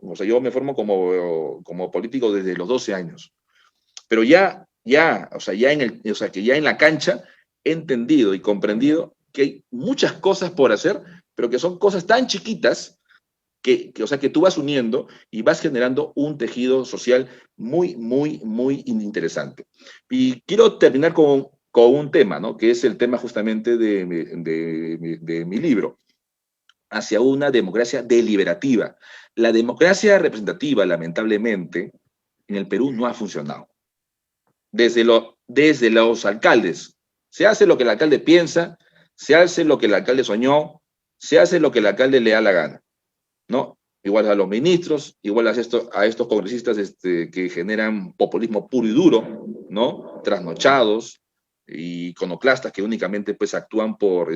[SPEAKER 3] político desde los 12 años. Pero que ya en la cancha he entendido y comprendido que hay muchas cosas por hacer, pero que son cosas tan chiquitas que tú vas uniendo y vas generando un tejido social muy, muy, muy interesante. Y quiero terminar con un tema, ¿no? Que es el tema justamente de mi libro, hacia una democracia deliberativa. La democracia representativa, lamentablemente, en el Perú no ha funcionado. Desde los alcaldes, se hace lo que el alcalde piensa, se hace lo que el alcalde soñó, se hace lo que el alcalde le da la gana, ¿no? Igual a los ministros, igual a estos congresistas que generan populismo puro y duro, ¿no? Trasnochados, y iconoclastas que únicamente pues actúan por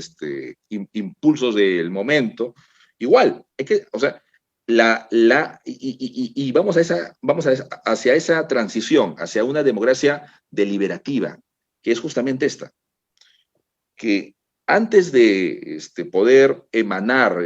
[SPEAKER 3] impulsos del momento. Igual, es que, o sea, hacia esa transición, hacia una democracia deliberativa, que es justamente esta, que antes de poder emanar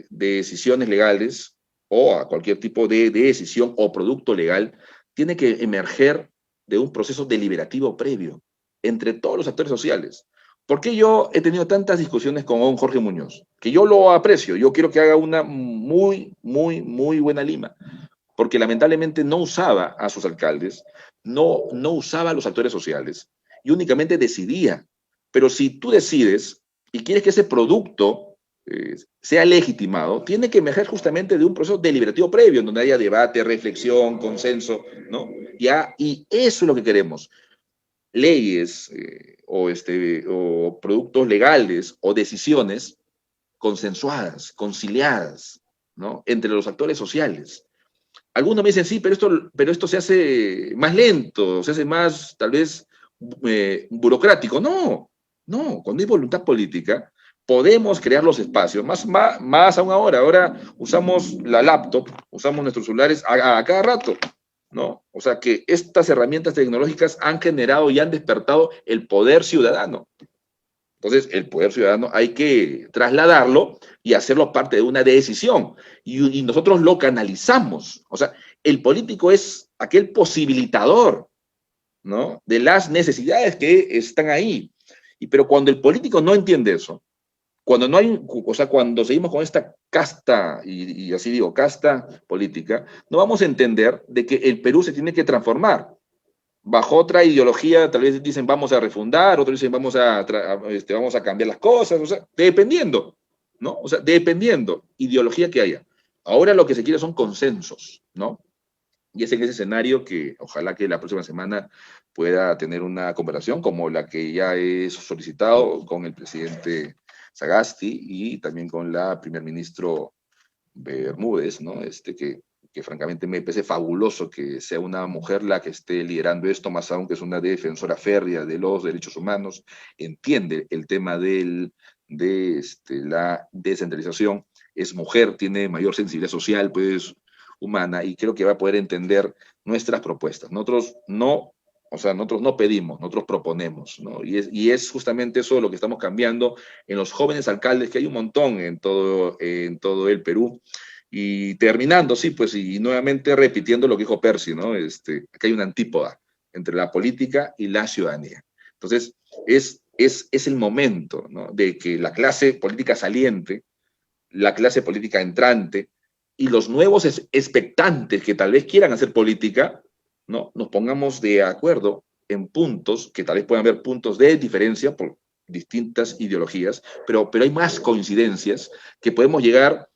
[SPEAKER 3] decisiones legales o a cualquier tipo de decisión o producto legal, tiene que emerger de un proceso deliberativo previo entre todos los actores sociales. ¿Por qué yo he tenido tantas discusiones con Jorge Muñoz? Que yo lo aprecio, yo quiero que haga una muy, muy, muy buena Lima, porque lamentablemente no usaba a sus alcaldes, no usaba a los actores sociales y únicamente decidía. Pero si tú decides y quieres que ese producto sea legitimado, tiene que emerger justamente de un proceso deliberativo previo, en donde haya debate, reflexión, consenso, ¿no? Y eso es lo que queremos. Leyes o productos legales o decisiones consensuadas, conciliadas, ¿no? Entre los actores sociales. Algunos me dicen, sí, pero esto se hace más lento, se hace más, tal vez, burocrático. No, no, cuando hay voluntad política, podemos crear los espacios, más aún ahora usamos la laptop, usamos nuestros celulares a cada rato, ¿no? O sea que estas herramientas tecnológicas han generado y han despertado el poder ciudadano. Entonces, el poder ciudadano hay que trasladarlo y hacerlo parte de una decisión. Y nosotros lo canalizamos. O sea, el político es aquel posibilitador, ¿no? De las necesidades que están ahí. Pero cuando el político no entiende eso, cuando no hay, o sea, cuando seguimos con esta casta, y así digo, casta política, no vamos a entender de que el Perú se tiene que transformar. Bajo otra ideología, tal vez dicen vamos a refundar, otros dicen vamos a cambiar las cosas, o sea, dependiendo, ¿no? O sea, dependiendo, ideología que haya. Ahora lo que se quiere son consensos, ¿no? Y es en ese escenario que ojalá que la próxima semana pueda tener una conversación como la que ya he solicitado con el presidente Sagasti y también con la primer ministro Bermúdez, ¿no? Que francamente me parece fabuloso que sea una mujer la que esté liderando esto, más aún que es una defensora férrea de los derechos humanos, entiende el tema de la descentralización, es mujer, tiene mayor sensibilidad social, pues humana, y creo que va a poder entender nuestras propuestas. Nosotros no pedimos, nosotros proponemos, ¿no? Y es justamente eso lo que estamos cambiando en los jóvenes alcaldes, que hay un montón en todo el Perú. Y terminando, sí, pues, y nuevamente repitiendo lo que dijo Percy, ¿no? Acá hay una antípoda entre la política y la ciudadanía. Entonces, es el momento, ¿no? De que la clase política saliente, la clase política entrante y los nuevos expectantes que tal vez quieran hacer política, ¿no? Nos pongamos de acuerdo en puntos, que tal vez puedan haber puntos de diferencia por distintas ideologías, pero hay más coincidencias que podemos llegar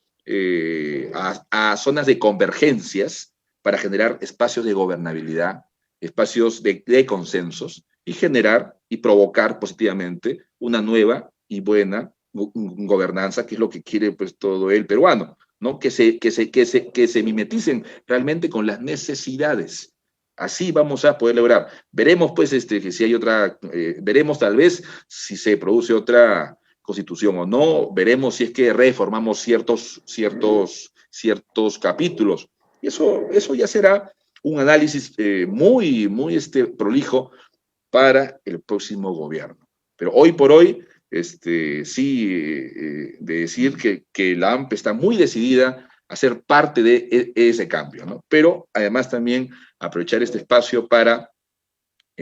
[SPEAKER 3] a zonas de convergencias para generar espacios de gobernabilidad, espacios de consensos y generar y provocar positivamente una nueva y buena gobernanza, que es lo que quiere pues todo el peruano. ¿no? Que se mimeticen realmente con las necesidades. Así vamos a poder lograr. Veremos, pues, que si hay otra, veremos tal vez si se produce otra constitución o no, veremos si es que reformamos ciertos capítulos. Y eso ya será un análisis muy prolijo para el próximo gobierno. Pero hoy por hoy, de decir que la AMP está muy decidida a ser parte de ese cambio, ¿no? Pero además también aprovechar este espacio para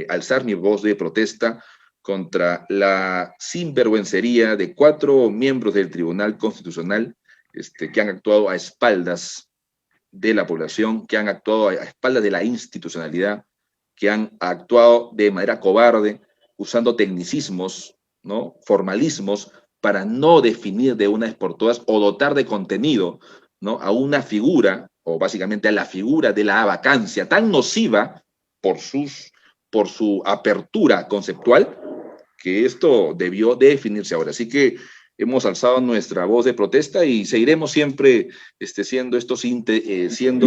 [SPEAKER 3] alzar mi voz de protesta contra la sinvergüencería de 4 miembros del Tribunal Constitucional que han actuado a espaldas de la población, que han actuado a espaldas de la institucionalidad, que han actuado de manera cobarde, usando tecnicismos, ¿no? Formalismos, para no definir de una vez por todas o dotar de contenido, ¿no? A una figura, o básicamente a la figura de la vacancia, tan nociva por su apertura conceptual, que esto debió definirse ahora. Así que hemos alzado nuestra voz de protesta y seguiremos siempre siendo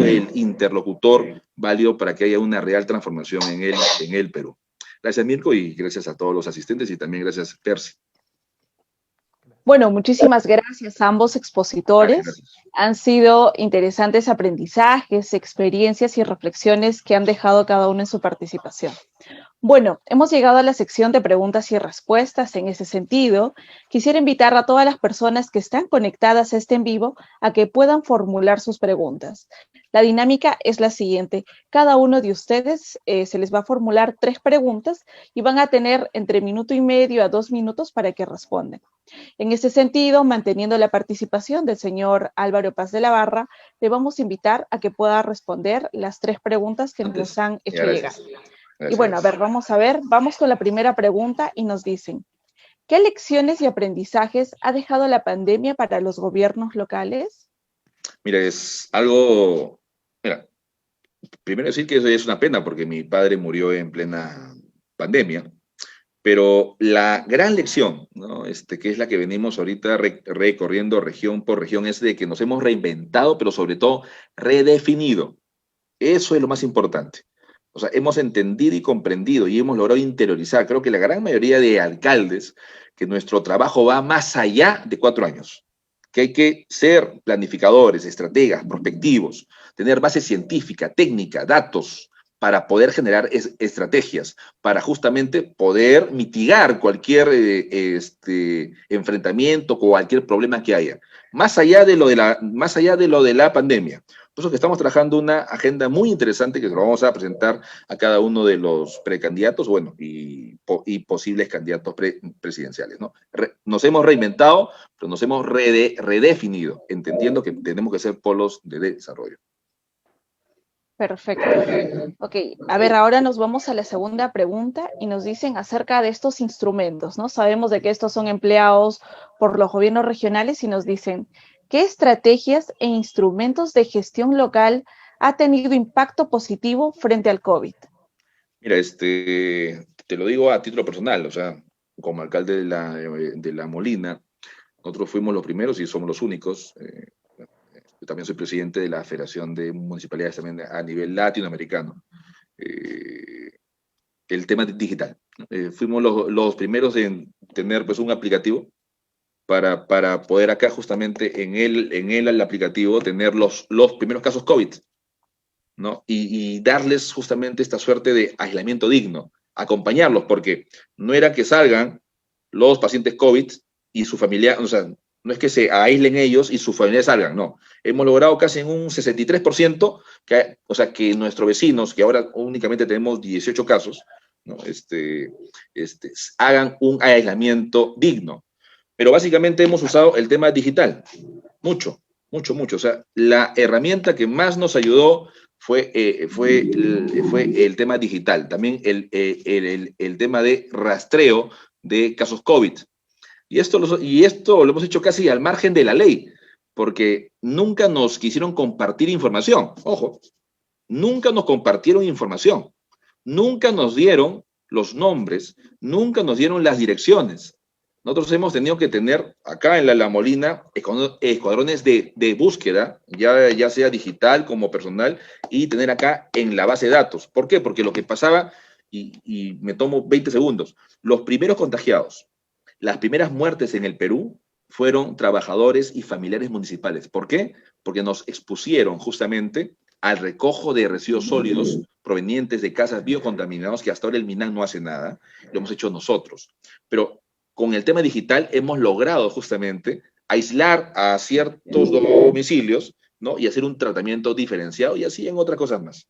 [SPEAKER 3] el interlocutor válido para que haya una real transformación en el Perú. Gracias, Mirko, y gracias a todos los asistentes y también gracias, Percy.
[SPEAKER 4] Bueno, muchísimas gracias a ambos expositores.
[SPEAKER 3] Gracias.
[SPEAKER 4] Han sido interesantes aprendizajes, experiencias y reflexiones que han dejado cada uno en su participación. Bueno, hemos llegado a la sección de preguntas y respuestas. En ese sentido, quisiera invitar a todas las personas que están conectadas a este en vivo a que puedan formular sus preguntas. La dinámica es la siguiente. Cada uno de ustedes se les va a formular 3 preguntas y van a tener entre 1,5 minutos a 2 minutos para que respondan. En ese sentido, manteniendo la participación del señor Álvaro Paz de la Barra, le vamos a invitar a que pueda responder las 3 preguntas que nos han hecho llegar. Y bueno, a ver, vamos con la primera pregunta y nos dicen, ¿qué lecciones y aprendizajes ha dejado la pandemia para los gobiernos locales?
[SPEAKER 3] Mira, primero decir que eso es una pena porque mi padre murió en plena pandemia, pero la gran lección, ¿no? Que es la que venimos ahorita recorriendo región por región, es de que nos hemos reinventado, pero sobre todo redefinido. Eso es lo más importante. O sea, hemos entendido y comprendido y hemos logrado interiorizar, creo que la gran mayoría de alcaldes, que nuestro trabajo va más allá de 4 años, que hay que ser planificadores, estrategas, prospectivos, tener base científica, técnica, datos, para poder generar estrategias, para justamente poder mitigar cualquier enfrentamiento o cualquier problema que haya, más allá de lo de la pandemia. Por eso que estamos trabajando una agenda muy interesante que se lo vamos a presentar a cada uno de los precandidatos, bueno, y posibles candidatos presidenciales, ¿no? Nos hemos reinventado, pero nos hemos redefinido, entendiendo que tenemos que ser polos de desarrollo.
[SPEAKER 4] Perfecto. Ok, a ver, ahora nos vamos a la segunda pregunta y nos dicen acerca de estos instrumentos, ¿no? Sabemos de que estos son empleados por los gobiernos regionales y nos dicen, ¿qué estrategias e instrumentos de gestión local ha tenido impacto positivo frente al COVID?
[SPEAKER 3] Mira, te lo digo a título personal, o sea, como alcalde de La Molina, nosotros fuimos los primeros y somos los únicos. Yo también soy presidente de la Federación de Municipalidades también a nivel latinoamericano. El tema digital. Fuimos los primeros en tener pues un aplicativo para poder acá justamente en el aplicativo tener los primeros casos COVID, ¿no? Y darles justamente esta suerte de aislamiento digno, acompañarlos, porque no era que salgan los pacientes COVID y su familia, o sea, no es que se aíslen ellos y sus familias salgan, no. Hemos logrado casi en un 63% que nuestros vecinos, que ahora únicamente tenemos 18 casos, ¿no? Hagan un aislamiento digno. Pero básicamente hemos usado el tema digital, mucho. O sea, la herramienta que más nos ayudó fue el tema digital. También el tema de rastreo de casos COVID. Y esto lo hemos hecho casi al margen de la ley, porque nunca nos quisieron compartir información. Ojo, nunca nos compartieron información. Nunca nos dieron los nombres, nunca nos dieron las direcciones, Nosotros hemos tenido que tener acá en La Molina escuadrones de búsqueda, ya sea digital como personal, y tener acá en la base de datos. ¿Por qué? Porque lo que pasaba, y me tomo 20 segundos, los primeros contagiados, las primeras muertes en el Perú fueron trabajadores y familiares municipales. ¿Por qué? Porque nos expusieron justamente al recojo de residuos sólidos provenientes de casas biocontaminados, que hasta ahora el MINAN no hace nada, lo hemos hecho nosotros. Pero con el tema digital hemos logrado justamente aislar a ciertos domicilios, ¿no? Y hacer un tratamiento diferenciado, y así en otras cosas más.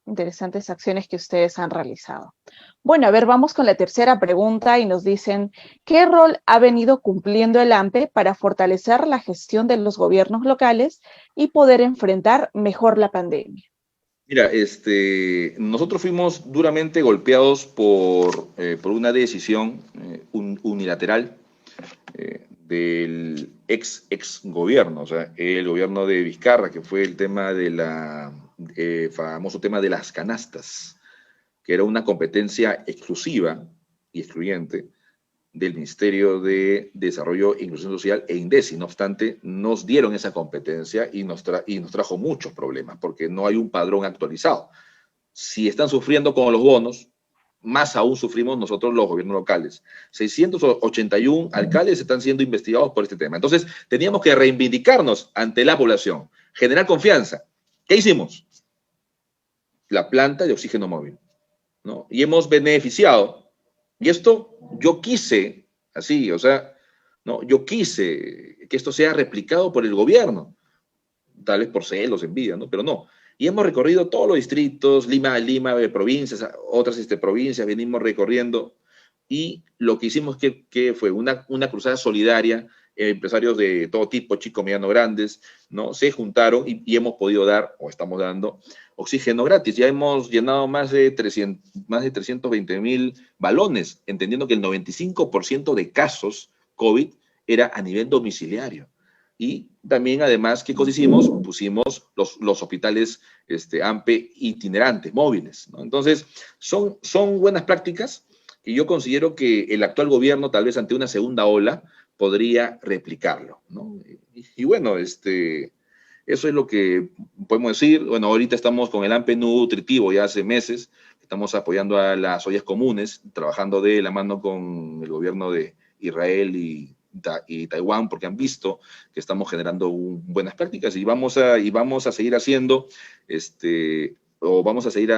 [SPEAKER 4] Interesantes acciones que ustedes han realizado. Bueno, a ver, vamos con la tercera pregunta y nos dicen, ¿qué rol ha venido cumpliendo el AMPE para fortalecer la gestión de los gobiernos locales y poder enfrentar mejor la pandemia?
[SPEAKER 3] Mira, nosotros fuimos duramente golpeados por una decisión unilateral del ex gobierno, o sea, el gobierno de Vizcarra, que fue el tema de famoso tema de las canastas, que era una competencia exclusiva y excluyente del Ministerio de Desarrollo e Inclusión Social e INDECI. No obstante, nos dieron esa competencia y nos trajo muchos problemas, porque no hay un padrón actualizado. Si están sufriendo con los bonos, más aún sufrimos nosotros los gobiernos locales. 681 alcaldes están siendo investigados por este tema. Entonces, teníamos que reivindicarnos ante la población, generar confianza. ¿Qué hicimos? La planta de oxígeno móvil, ¿no? Y hemos beneficiado. Y esto yo quise, así, o sea, ¿no? Yo quise que esto sea replicado por el gobierno, tal vez por celos, envidia, ¿no? Pero no. Y hemos recorrido todos los distritos, Lima, provincias, otras provincias, venimos recorriendo, y lo que hicimos que fue una cruzada solidaria, empresarios de todo tipo, chicos, medianos, grandes, ¿no? Se juntaron y hemos podido dar, o estamos dando, oxígeno gratis. Ya hemos llenado más de 320,000 balones, entendiendo que el 95% de casos COVID era a nivel domiciliario. Y también, además, ¿qué cosa hicimos? Pusimos los hospitales AMPE itinerantes, móviles, ¿no? Entonces, son buenas prácticas que yo considero que el actual gobierno, tal vez ante una segunda ola, podría replicarlo, ¿no? Y bueno, eso es lo que podemos decir. Bueno, ahorita estamos con el AMPE nutritivo ya hace meses, estamos apoyando a las ollas comunes, trabajando de la mano con el gobierno de Israel y Taiwán, porque han visto que estamos generando buenas prácticas, y vamos a seguir haciendo, o vamos a seguir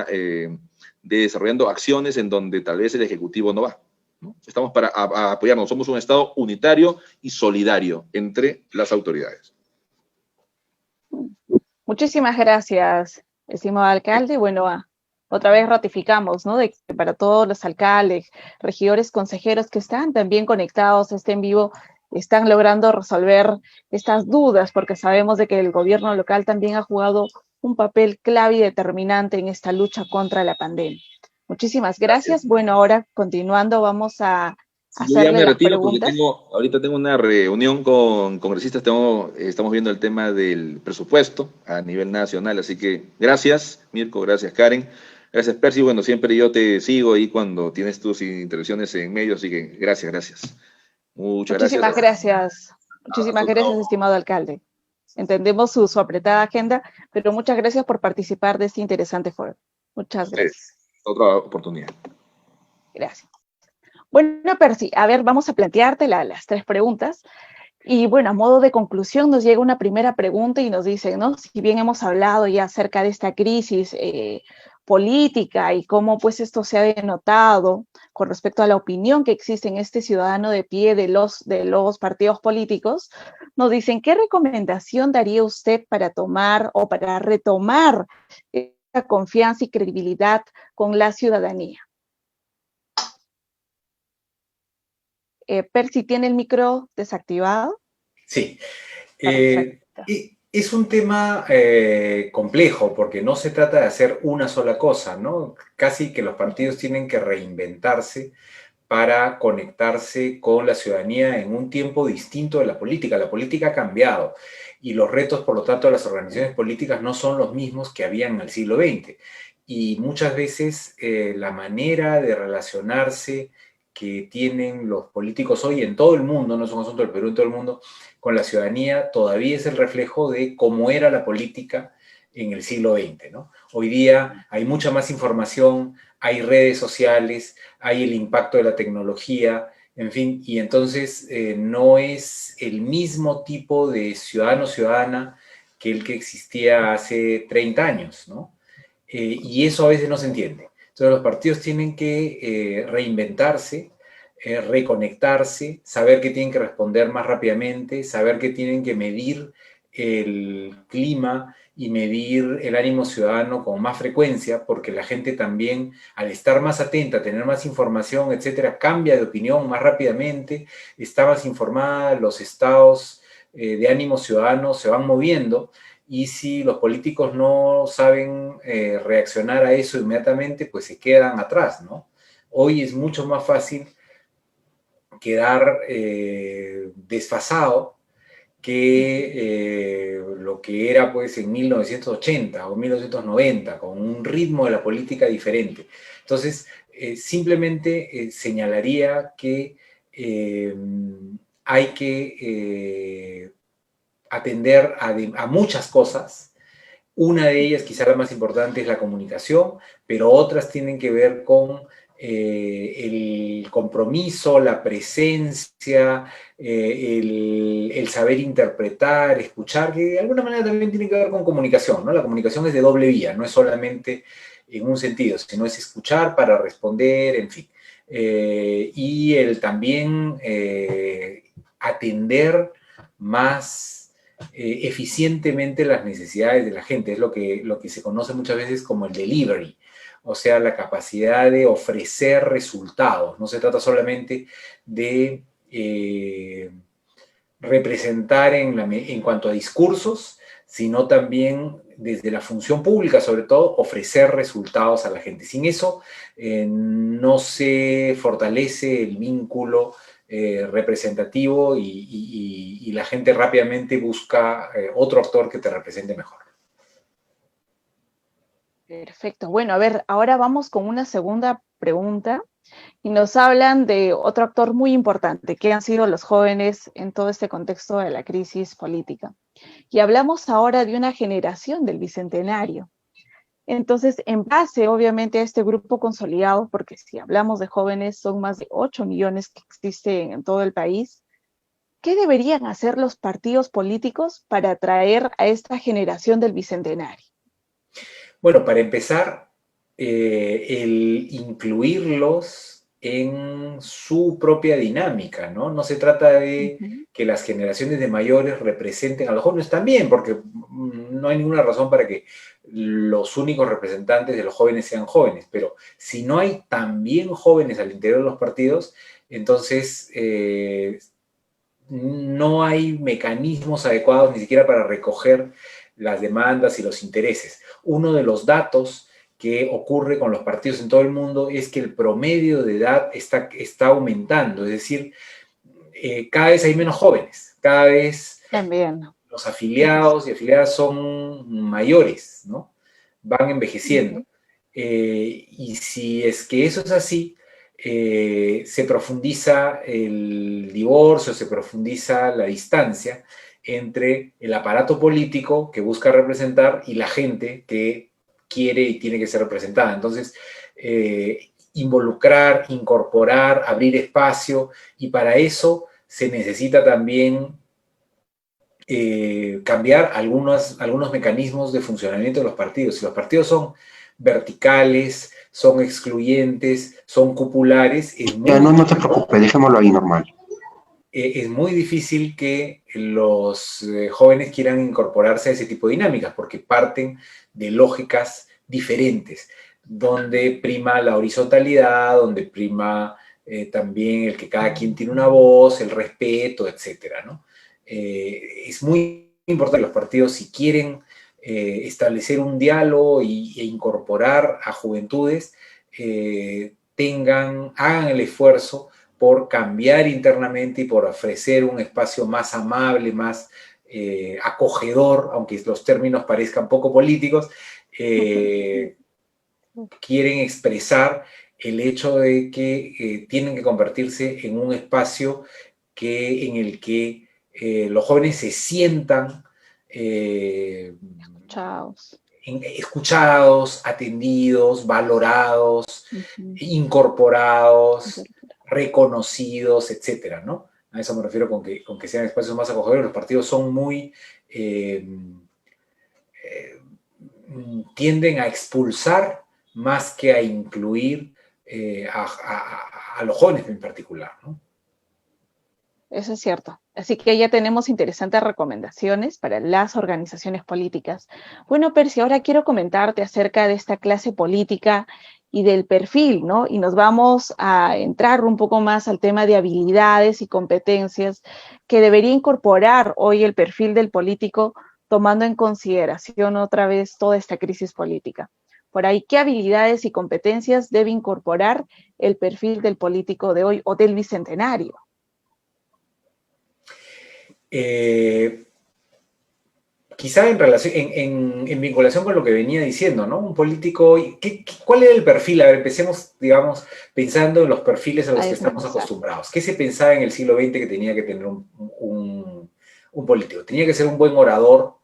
[SPEAKER 3] desarrollando acciones en donde tal vez el Ejecutivo no va, ¿no? Estamos para apoyarnos, somos un Estado unitario y solidario entre las autoridades.
[SPEAKER 4] Muchísimas gracias, estimado alcalde. Bueno, otra vez ratificamos, ¿no?, de que para todos los alcaldes, regidores, consejeros que están también conectados a este en vivo, están logrando resolver estas dudas, porque sabemos de que el gobierno local también ha jugado un papel clave y determinante en esta lucha contra la pandemia. Muchísimas gracias. Bueno, ahora continuando vamos a
[SPEAKER 3] Yo ya me
[SPEAKER 4] hacerle las
[SPEAKER 3] retiro porque
[SPEAKER 4] preguntas.
[SPEAKER 3] ahorita tengo una reunión con congresistas, estamos viendo el tema del presupuesto a nivel nacional, así que gracias, Mirko, gracias, Karen, gracias, Percy. Bueno, siempre yo te sigo ahí cuando tienes tus intervenciones en medio, así que gracias.
[SPEAKER 4] Muchísimas gracias. Muchísimas gracias, estimado alcalde. Entendemos su apretada agenda, pero muchas gracias por participar de este interesante foro. Muchas gracias.
[SPEAKER 3] Otra oportunidad.
[SPEAKER 4] Gracias. Bueno, Percy, a ver, vamos a plantearte las tres preguntas. Y bueno, a modo de conclusión nos llega una primera pregunta y nos dice, ¿no?, si bien hemos hablado ya acerca de esta crisis política y cómo pues esto se ha denotado con respecto a la opinión que existe en este ciudadano de pie de los partidos políticos, nos dicen, ¿qué recomendación daría usted para tomar o para retomar esa confianza y credibilidad con la ciudadanía? Percy, ¿tiene el micro desactivado?
[SPEAKER 2] Sí. Es un tema complejo, porque no se trata de hacer una sola cosa, ¿no? Casi que los partidos tienen que reinventarse para conectarse con la ciudadanía en un tiempo distinto de la política. La política ha cambiado y los retos, por lo tanto, de las organizaciones políticas no son los mismos que habían en el siglo XX. Y muchas veces la manera de relacionarse que tienen los políticos hoy en todo el mundo, no es un asunto del Perú, en todo el mundo, con la ciudadanía, todavía es el reflejo de cómo era la política en el siglo XX, ¿no? Hoy día hay mucha más información, hay redes sociales, hay el impacto de la tecnología, en fin, y entonces no es el mismo tipo de ciudadano-ciudadana que el que existía hace 30 años, ¿no? Y eso a veces no se entiende. Entonces los partidos tienen que reinventarse, reconectarse, saber que tienen que responder más rápidamente, saber que tienen que medir el clima y medir el ánimo ciudadano con más frecuencia, porque la gente también, al estar más atenta, tener más información, etcétera, cambia de opinión más rápidamente, está más informada, los estados de ánimo ciudadano se van moviendo, y si los políticos no saben reaccionar a eso inmediatamente, pues se quedan atrás, ¿no? Hoy es mucho más fácil quedar desfasado que lo que era pues en 1980 o 1990, con un ritmo de la política diferente. Entonces, simplemente señalaría que hay que atender a muchas cosas. Una de ellas, quizá la más importante, es la comunicación, pero otras tienen que ver con el compromiso, la presencia, el saber interpretar, escuchar, que de alguna manera también tiene que ver con comunicación, ¿no? La comunicación es de doble vía, no es solamente en un sentido, sino es escuchar para responder, en fin. Y el también atender más eficientemente las necesidades de la gente. Es lo que se conoce muchas veces como el delivery, o sea, la capacidad de ofrecer resultados. No se trata solamente de representar en cuanto a discursos, sino también desde la función pública, sobre todo, ofrecer resultados a la gente. Sin eso, no se fortalece el vínculo representativo y la gente rápidamente busca otro actor que te represente mejor.
[SPEAKER 4] Perfecto. Bueno, a ver, ahora vamos con una segunda pregunta y nos hablan de otro actor muy importante, que han sido los jóvenes en todo este contexto de la crisis política. Y hablamos ahora de una generación del Bicentenario. Entonces, en base, obviamente, a este grupo consolidado, porque si hablamos de jóvenes, son más de 8 millones que existen en todo el país, ¿qué deberían hacer los partidos políticos para atraer a esta generación del Bicentenario?
[SPEAKER 2] Bueno, para empezar, el incluirlos en su propia dinámica, ¿no? No se trata de que las generaciones de mayores representen a los jóvenes también, porque no hay ninguna razón para que los únicos representantes de los jóvenes sean jóvenes, pero si no hay también jóvenes al interior de los partidos, entonces no hay mecanismos adecuados ni siquiera para recoger las demandas y los intereses. Uno de los datos que ocurre con los partidos en todo el mundo es que el promedio de edad está aumentando, es decir, cada vez hay menos jóvenes, cada vez
[SPEAKER 4] también
[SPEAKER 2] los afiliados y afiliadas son mayores, ¿no? Van envejeciendo. Y si es que eso es así, se profundiza el divorcio, se profundiza la distancia entre el aparato político que busca representar y la gente que quiere y tiene que ser representada. Entonces, involucrar, incorporar, abrir espacio, y para eso se necesita también cambiar algunos mecanismos de funcionamiento de los partidos. Si los partidos son verticales, son excluyentes, son cupulares,
[SPEAKER 5] no te preocupes, dejémoslo ahí normal.
[SPEAKER 2] Es muy difícil que los jóvenes quieran incorporarse a ese tipo de dinámicas, porque parten de lógicas diferentes, donde prima la horizontalidad, donde prima también el que cada quien tiene una voz, el respeto, etcétera, ¿no? Es muy importante que los partidos, si quieren establecer un diálogo e incorporar a juventudes, hagan el esfuerzo por cambiar internamente y por ofrecer un espacio más amable, más acogedor, aunque los términos parezcan poco políticos, quieren expresar el hecho de que tienen que convertirse en un espacio en el que los jóvenes se sientan
[SPEAKER 4] Chao.
[SPEAKER 2] escuchados, atendidos, valorados,
[SPEAKER 4] Ujú.
[SPEAKER 2] incorporados, reconocidos, etcétera, ¿no? A eso me refiero con que sean espacios más acogedores. Los partidos son muy... tienden a expulsar más que a incluir a los jóvenes en particular, ¿no?
[SPEAKER 4] Eso es cierto. Así que ya tenemos interesantes recomendaciones para las organizaciones políticas. Bueno, Percy, ahora quiero comentarte acerca de esta clase política y del perfil, ¿no? Y nos vamos a entrar un poco más al tema de habilidades y competencias que debería incorporar hoy el perfil del político, tomando en consideración otra vez toda esta crisis política. Por ahí, ¿qué habilidades y competencias debe incorporar el perfil del político de hoy o del bicentenario?
[SPEAKER 2] Quizá en relación, en vinculación con lo que venía diciendo, ¿no? Un político, ¿cuál era el perfil? A ver, empecemos, digamos, pensando en los perfiles a los
[SPEAKER 4] Ahí
[SPEAKER 2] que
[SPEAKER 4] es
[SPEAKER 2] estamos
[SPEAKER 4] necesario.
[SPEAKER 2] acostumbrados. ¿Qué se pensaba en el siglo XX que tenía que tener un político? Tenía que ser un buen orador,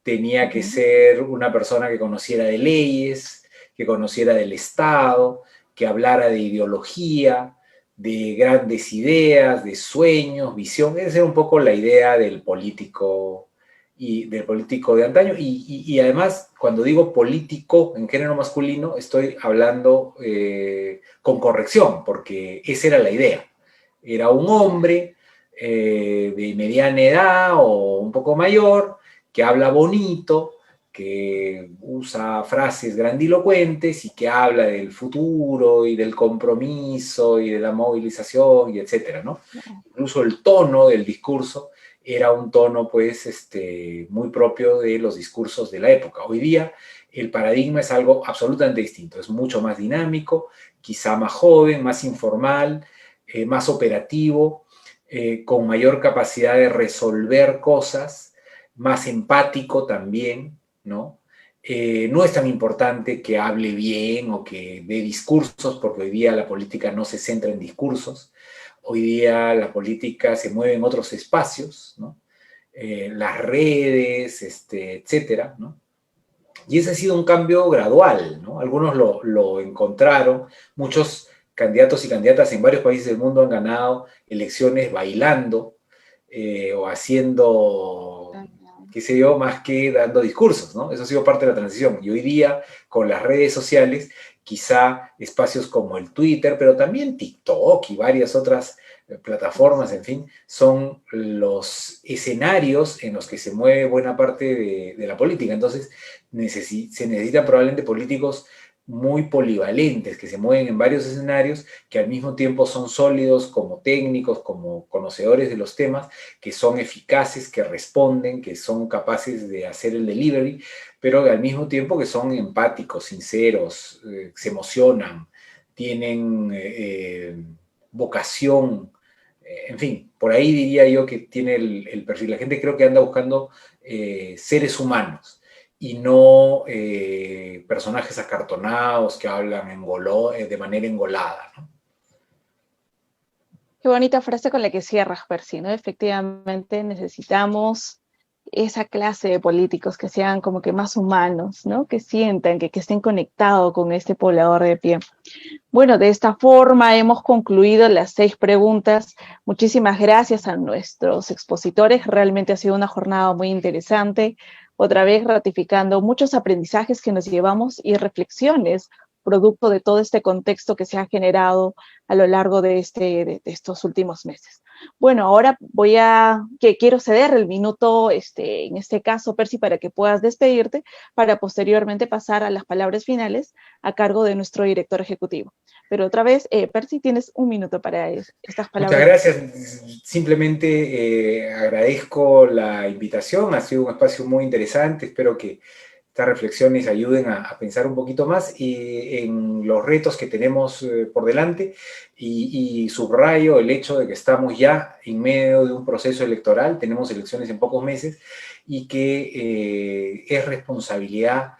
[SPEAKER 2] tenía que ser una persona que conociera de leyes, que conociera del Estado, que hablara de ideología, de grandes ideas, de sueños, visión. Esa era un poco la idea del político y del político de antaño. Y además, cuando digo político en género masculino, estoy hablando con corrección, porque esa era la idea. Era un hombre de mediana edad o un poco mayor, que habla bonito, que usa frases grandilocuentes y que habla del futuro y del compromiso y de la movilización y etcétera, ¿no? Incluso el tono del discurso era un tono, pues, muy propio de los discursos de la época. Hoy día el paradigma es algo absolutamente distinto, es mucho más dinámico, quizá más joven, más informal, más operativo, con mayor capacidad de resolver cosas, más empático también, ¿no? No es tan importante que hable bien o que dé discursos, porque hoy día la política no se centra en discursos. Hoy día la política se mueve en otros espacios, ¿no? Las redes, etcétera, ¿no? Y ese ha sido un cambio gradual, ¿no? Algunos lo encontraron, muchos candidatos y candidatas en varios países del mundo han ganado elecciones bailando o haciendo, qué sé yo, más que dando discursos, ¿no? Eso ha sido parte de la transición. Y hoy día, con las redes sociales, quizá espacios como el Twitter, pero también TikTok y varias otras plataformas, en fin, son los escenarios en los que se mueve buena parte de la política. Entonces, se necesitan probablemente políticos muy polivalentes, que se mueven en varios escenarios, que al mismo tiempo son sólidos como técnicos, como conocedores de los temas, que son eficaces, que responden, que son capaces de hacer el delivery, pero al mismo tiempo que son empáticos, sinceros, se emocionan, tienen vocación, en fin, por ahí diría yo que tiene el perfil. La gente creo que anda buscando seres humanos y no personajes acartonados que hablan de manera engolada, ¿no?
[SPEAKER 4] Qué bonita frase con la que cierras, Percy, ¿no? Efectivamente necesitamos esa clase de políticos que sean como que más humanos, ¿no? Que sientan, que estén conectados con este poblador de pie. Bueno, de esta forma hemos concluido las 6 preguntas. Muchísimas gracias a nuestros expositores. Realmente ha sido una jornada muy interesante. Otra vez ratificando muchos aprendizajes que nos llevamos y reflexiones producto de todo este contexto que se ha generado a lo largo de estos últimos meses. Bueno, ahora quiero ceder el minuto, en este caso, Percy, para que puedas despedirte, para posteriormente pasar a las palabras finales a cargo de nuestro director ejecutivo. Pero otra vez, Percy, tienes un minuto para estas palabras.
[SPEAKER 2] Muchas gracias. Simplemente agradezco la invitación. Ha sido un espacio muy interesante. Espero que estas reflexiones ayuden a pensar un poquito más en los retos que tenemos por delante y subrayo el hecho de que estamos ya en medio de un proceso electoral, tenemos elecciones en pocos meses y que es responsabilidad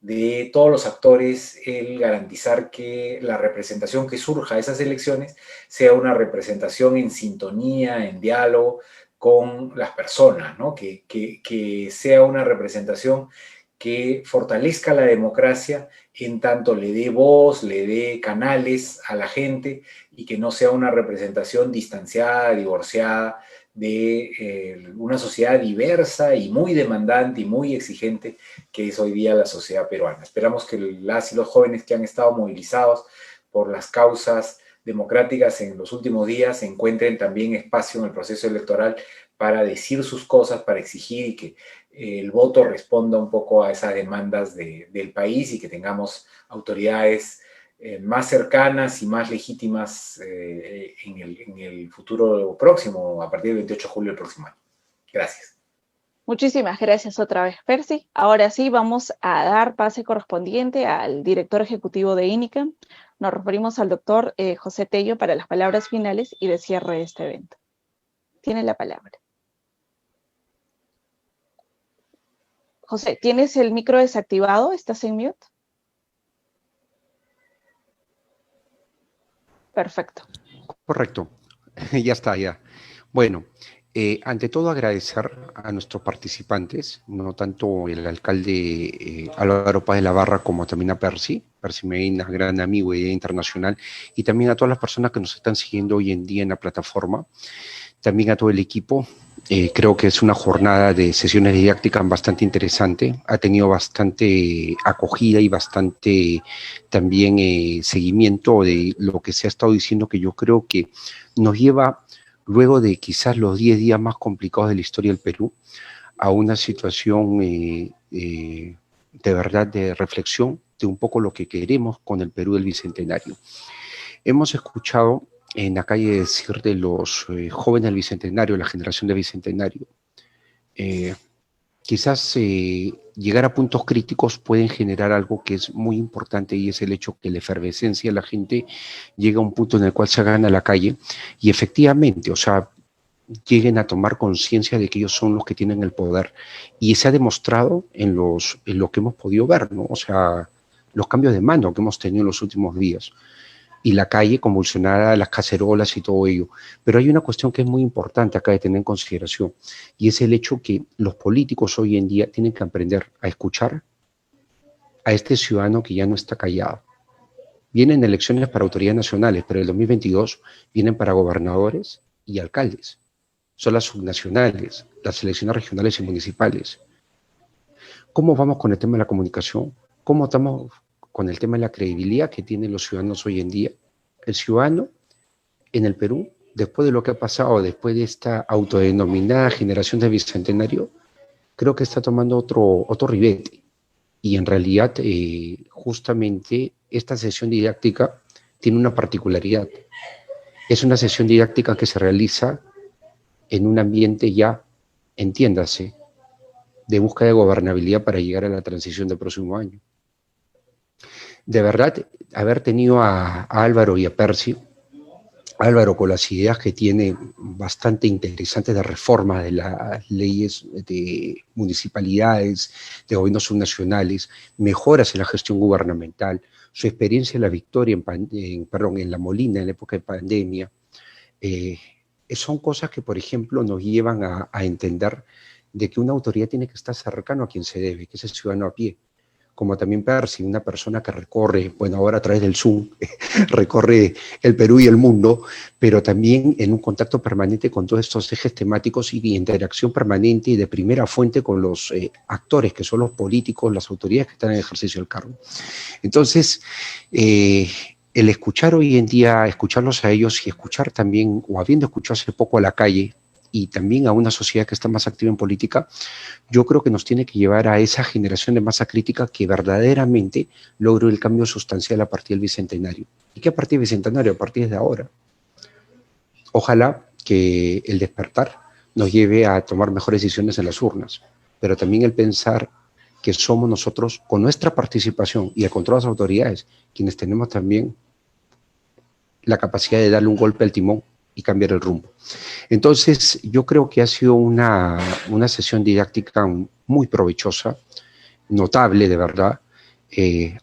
[SPEAKER 2] de todos los actores el garantizar que la representación que surja de esas elecciones sea una representación en sintonía, en diálogo con las personas, ¿no? Que sea una representación que fortalezca la democracia en tanto le dé voz, le dé canales a la gente y que no sea una representación distanciada, divorciada de una sociedad diversa y muy demandante y muy exigente que es hoy día la sociedad peruana. Esperamos que las y los jóvenes que han estado movilizados por las causas democráticas en los últimos días encuentren también espacio en el proceso electoral para decir sus cosas, para exigir y que el voto responda un poco a esas demandas del país y que tengamos autoridades más cercanas y más legítimas en el futuro próximo, a partir del 28 de julio del próximo año. Gracias.
[SPEAKER 4] Muchísimas gracias otra vez, Percy. Ahora sí, vamos a dar pase correspondiente al director ejecutivo de INICAM. Nos referimos al doctor José Tello para las palabras finales y de cierre de este evento. Tiene la palabra. José, ¿tienes el micro desactivado? ¿Estás en mute? Perfecto.
[SPEAKER 6] Correcto. Ya está, ya. Bueno, ante todo agradecer a nuestros participantes, no tanto el alcalde Álvaro Paz de la Barra como también a Percy Medina, gran amigo y internacional, y también a todas las personas que nos están siguiendo hoy en día en la plataforma, también a todo el equipo. Creo que es una jornada de sesiones didácticas bastante interesante, ha tenido bastante acogida y bastante también seguimiento de lo que se ha estado diciendo, que yo creo que nos lleva, luego de quizás los 10 días más complicados de la historia del Perú, a una situación de verdad de reflexión de un poco lo que queremos con el Perú del Bicentenario. Hemos escuchado en la calle decir de los jóvenes del Bicentenario, la generación del Bicentenario, quizás llegar a puntos críticos pueden generar algo que es muy importante, y es el hecho que la efervescencia de la gente llega a un punto en el cual se gana la calle y efectivamente, o sea, lleguen a tomar conciencia de que ellos son los que tienen el poder, y se ha demostrado en lo que hemos podido ver, ¿no? O sea, los cambios de mando que hemos tenido en los últimos días, y la calle convulsionada, las cacerolas y todo ello. Pero hay una cuestión que es muy importante acá de tener en consideración, y es el hecho que los políticos hoy en día tienen que aprender a escuchar a este ciudadano que ya no está callado. Vienen elecciones para autoridades nacionales, pero el 2022 vienen para gobernadores y alcaldes. Son las subnacionales, las elecciones regionales y municipales. ¿Cómo vamos con el tema de la comunicación? ¿Cómo estamos con el tema de la credibilidad que tienen los ciudadanos hoy en día? El ciudadano en el Perú, después de lo que ha pasado, después de esta autodenominada generación de Bicentenario, creo que está tomando otro ribete. Y en realidad, justamente, esta sesión didáctica tiene una particularidad. Es una sesión didáctica que se realiza en un ambiente ya, entiéndase, de búsqueda de gobernabilidad para llegar a la transición del próximo año. De verdad, haber tenido a Álvaro y a Percy, Álvaro con las ideas que tiene bastante interesantes de reforma de las leyes de municipalidades, de gobiernos subnacionales, mejoras en la gestión gubernamental, su experiencia en la Victoria, en La Molina, en la época de pandemia, son cosas que, por ejemplo, nos llevan a entender de que una autoridad tiene que estar cercano a quien se debe, que es el ciudadano a pie. Como también Percy, una persona que recorre, bueno, ahora a través del Zoom, recorre el Perú y el mundo, pero también en un contacto permanente con todos estos ejes temáticos y interacción permanente y de primera fuente con los actores, que son los políticos, las autoridades que están en ejercicio del cargo. Entonces, el escuchar hoy en día, escucharlos a ellos y escuchar también, o habiendo escuchado hace poco a la calle, y también a una sociedad que está más activa en política, yo creo que nos tiene que llevar a esa generación de masa crítica que verdaderamente logró el cambio sustancial a partir del Bicentenario. ¿Y qué a partir del Bicentenario? A partir de ahora. Ojalá que el despertar nos lleve a tomar mejores decisiones en las urnas, pero también el pensar que somos nosotros, con nuestra participación y con todas las autoridades, quienes tenemos también la capacidad de darle un golpe al timón y cambiar el rumbo. Entonces, yo creo que ha sido una sesión didáctica muy provechosa, notable de verdad,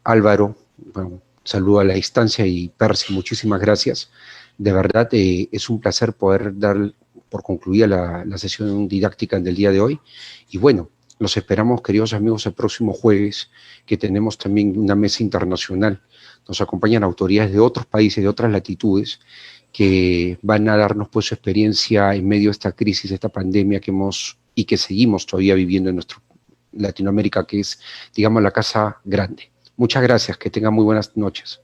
[SPEAKER 6] Álvaro, bueno, saludo a la distancia, y Percy, muchísimas gracias. De verdad, es un placer poder dar por concluida la sesión didáctica del día de hoy. Y bueno, los esperamos, queridos amigos, el próximo jueves, que tenemos también una mesa internacional. Nos acompañan autoridades de otros países, de otras latitudes, que van a darnos pues su experiencia en medio de esta crisis, de esta pandemia que hemos y que seguimos todavía viviendo en nuestra Latinoamérica, que es, digamos, la casa grande. Muchas gracias, que tengan muy buenas noches.